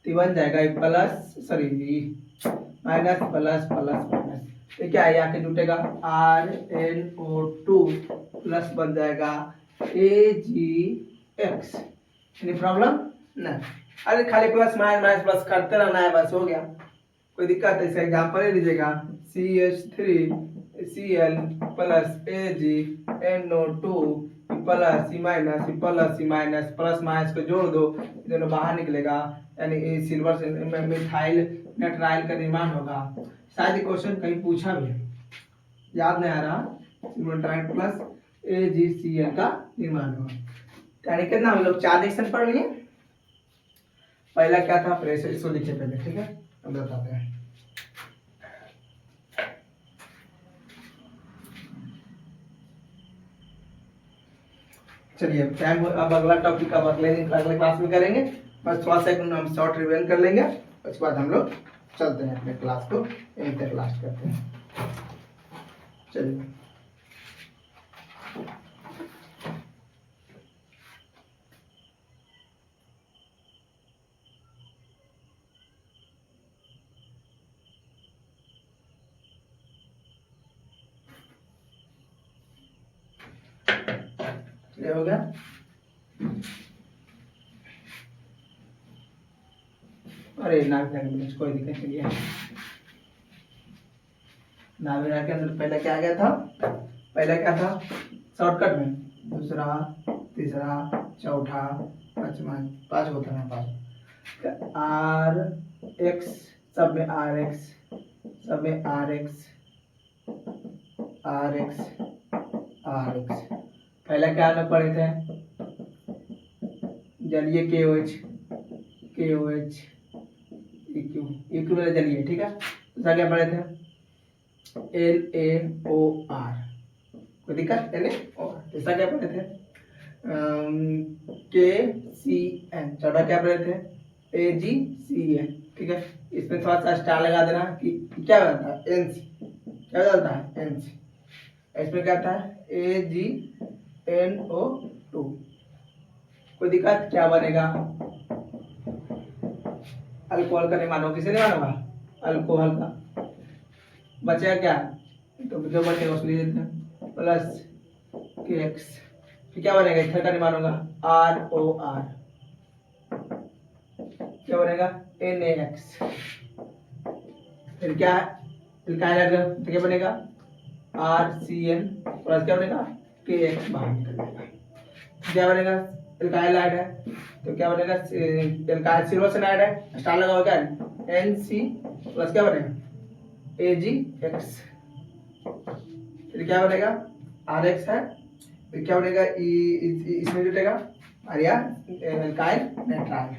तो बन जाएगा plus sorry minus plus plus minus, ये क्या है आके जुटेगा RNO2 प्लस बन जाएगा AgX, एनी प्रॉब्लम नहीं, अरे खाली प्लस माइनस प्लस करते रहना है, बस हो गया, कोई दिक्कत है। इसका एग्जांपल ले लीजिएगा, CH3Cl प्लस AgNO2 प्लस सी माइनस प्लस माइनस को जोड़ दो, दोनों बाहर निकलेगा, यानी ये सिल्वर से मिथाइल नाइट्राइल का निर्माण होगा। शायद क्वेश्चन कहीं पूछा भी है, याद नहीं आ रहा, सिल्वर नाइट्राइड प्लस AgCl का निर्माण होगा। यानी कितना हम लोग 4 रिएक्शन पढ़ लिए, पहला क्या था प्रेशर, इसको लिखिए पहले, ठीक है, हम बताते हैं। चलिए अब अगला टॉपिक अब अगले क्लास में करेंगे। बस थोड़ा सा हम शॉर्ट रिवीजन कर लेंगे, उसके बाद हम लोग चलते हैं अपने क्लास को यहीं तक लास्ट करते हैं। चलिए हो गया। अरे नाक कोई दिक्कत नहीं है। नाविरा के अंदर पहले क्या आ गया था, पहले क्या था शॉर्टकट में, दूसरा तीसरा चौथा पांचवा, पांच होता है, पांच आर एक्स, सब में आर एक्स, सब में R X R X R X. पहले क्या अलग पढ़े थे, जलिए के ओ एच इक्यू में जलिए, ठीक है। दूसरा क्या पढ़े थे, LaOR, कोई दिक्कत, LaOR। तीसरा क्या पढ़े थे, KCN। चौथा क्या पढ़े थे, AgCN, ठीक है। इसमें थोड़ा सा स्टार लगा देना कि क्या होता है, NC, क्या होता है, NC। इसमें क्या आता है, AgNO2। कोई दिक्कत, क्या बनेगा, अल्कोहल का निर्माण किसे निर्माण होगा, अल्कोहल का। बचेगा क्या, तो जो बचेगा उसको लिख देते हैं प्लस KX। फिर क्या बनेगा, इथर का निर्माण होगा ROR, क्या बनेगा NaX। फिर क्या तो क्या बनेगा RCN प्लस क्या बनेगा KX, बाहर निकल जाएगा। क्या बनेगा, एल्काइल हाइड है तो क्या बनेगा, एल्काइल सिल्वर सल्फाइड है, स्टार लगा हुआ क्या है, NC प्लस क्या बनेगा AgX। फिर क्या बनेगा RX है, फिर क्या बनेगा इसमें जुटेगा aryl alkyl nitrile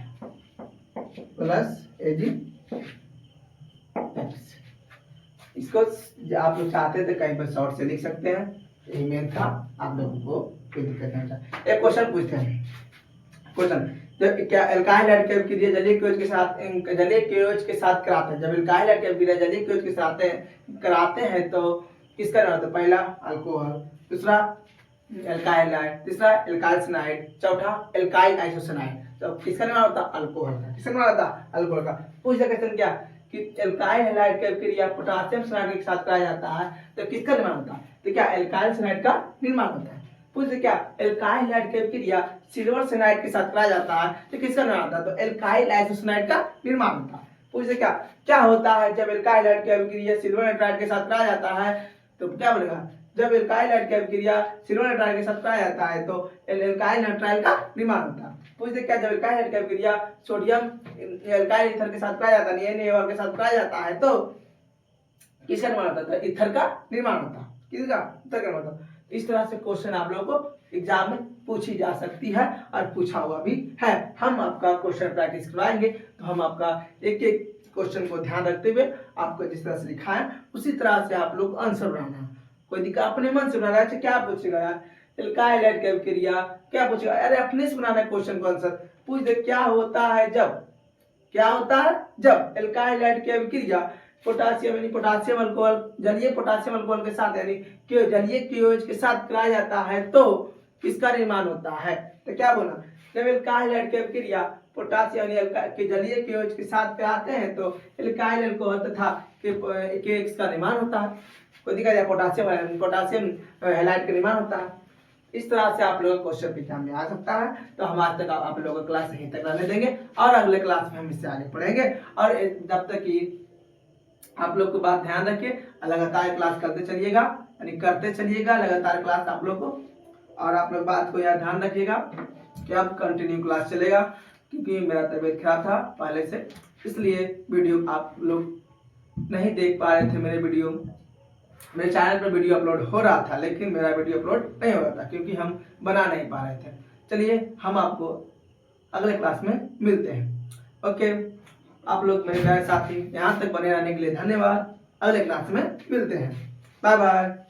plus AgX। इसको आप लोग चाहते थे कहीं पर शॉर्ट से लिख सकते हैं, यही मेन था, आप लोगों को कोई दिक्कत नहीं था। एक क्वेश्चन पूछते हैं, क्वेश्चन, जब क्या एल्काइल हाइड क्रिया जलीय KOH के साथ कराते हैं, जब एल्काइल हाइड क्रिया जलीय KOH के साथ कराते हैं तो किसका निर्माण होता है, पहला अल्कोहल, दूसरा एल्काइल हाइड, तीसरा एल्काइल सल्फाइड, चौथा एल्काइल आइसोसाइनाइड। तो किसका निर्माण होता है, अल्कोहल का। किसका निर्माण होता है, अल्कोहल का। पूछा क्वेश्चन क्या कि एल्काइल हैलाइड की क्रिया पोटेशियम सल्फाइड के साथ कराया जाता है तो किसका निर्माण होता है, तो क्या एल्काइल सल्फाइड का निर्माण होता है। पूछे क्या एल्काइल हैलाइड की क्रिया सिल्वर सल्फाइड के साथ कराया जाता है तो किसका निर्माण होता है, तो एल्काइल आइसोसाइनाइड का निर्माण होता है। पूछे क्या क्या होता है जब एल्काइल हैलाइड की क्रिया सिल्वर नाइट्राइड के साथ कराया जाता है, तो क्या बोलेगा, जब एल्काइल हाइड की क्रिया सिल्वर नाइट्राइल के साथ कराया जाता है तो एल्काइल नाइट्राइल का निर्माण होता है। पूछते क्या जब एल्काइल हाइड की क्रिया सोडियम एल्काइल ईथर के साथ कराया जाता है, NaOH के साथ कराया जाता है तो किसका निर्माण होता है, तो ईथर का निर्माण होता है। किसका, ईथर का निर्माण। इस तरह से क्वेश्चन आप लोगों को एग्जाम में पूछी जा सकती है और पूछा हुआ भी है। हम आपका क्वेश्चन प्रैक्टिस करवाएंगे, तो हम आपका एक एक क्वेश्चन को ध्यान रखते हुए आपको जिस तरह से लिखा है उसी तरह से आप लोग आंसर बनाना है। कोई दिक्कत, अपने मन से बनाना है, क्या पूछेगा यार एल्काइल हाइड की क्रिया, क्या पूछेगा, अरे अपने से बनाना है क्वेश्चन को आंसर। पूछ दे क्या होता है जब, क्या होता है जब एल्काइल हाइड की क्रिया पोटासियम यानी पोटासियम अल्कोहल जलीय पोटासियम अल्कोहल के साथ यानी जलीय KOH के साथ कराया जाता है तो किसका निर्माण होता है। तो क्या बोला, जब एल्काइल हाइड की क्रिया पोटासियम यानी जलीय KOH के साथ कराते हैं तो एल्काइल अल्कोहल तथा KX का निर्माण होता है। कोई दिक्कत है, पोटासियम हैलाइड का निर्माण होता है। इस तरह से आप लोगों को क्वेश्चन एग्जाम में आ सकता है। तो हम आज तक आप लोगों को क्लास यहीं तक रहने देंगे और अगले क्लास में हम इससे आगे पढ़ेंगे। और जब तक कि आप लोग को बात ध्यान रखिए, लगातार क्लास करते चलिएगा, यानी करते चलिएगा लगातार क्लास आप लोग को। और आप लोग बात को यार ध्यान रखिएगा कि अब कंटिन्यू क्लास चलेगा, क्योंकि मेरा तबीयत खराब था पहले से, इसलिए वीडियो आप लोग नहीं देख पा रहे थे। मेरे चैनल पर वीडियो अपलोड हो रहा था लेकिन मेरा वीडियो अपलोड नहीं हो रहा था क्योंकि हम बना नहीं पा रहे थे। चलिए हम आपको अगले क्लास में मिलते हैं। ओके, आप लोग मेरे प्यारे साथी यहाँ तक बने रहने के लिए धन्यवाद। अगले क्लास में मिलते हैं, बाय बाय।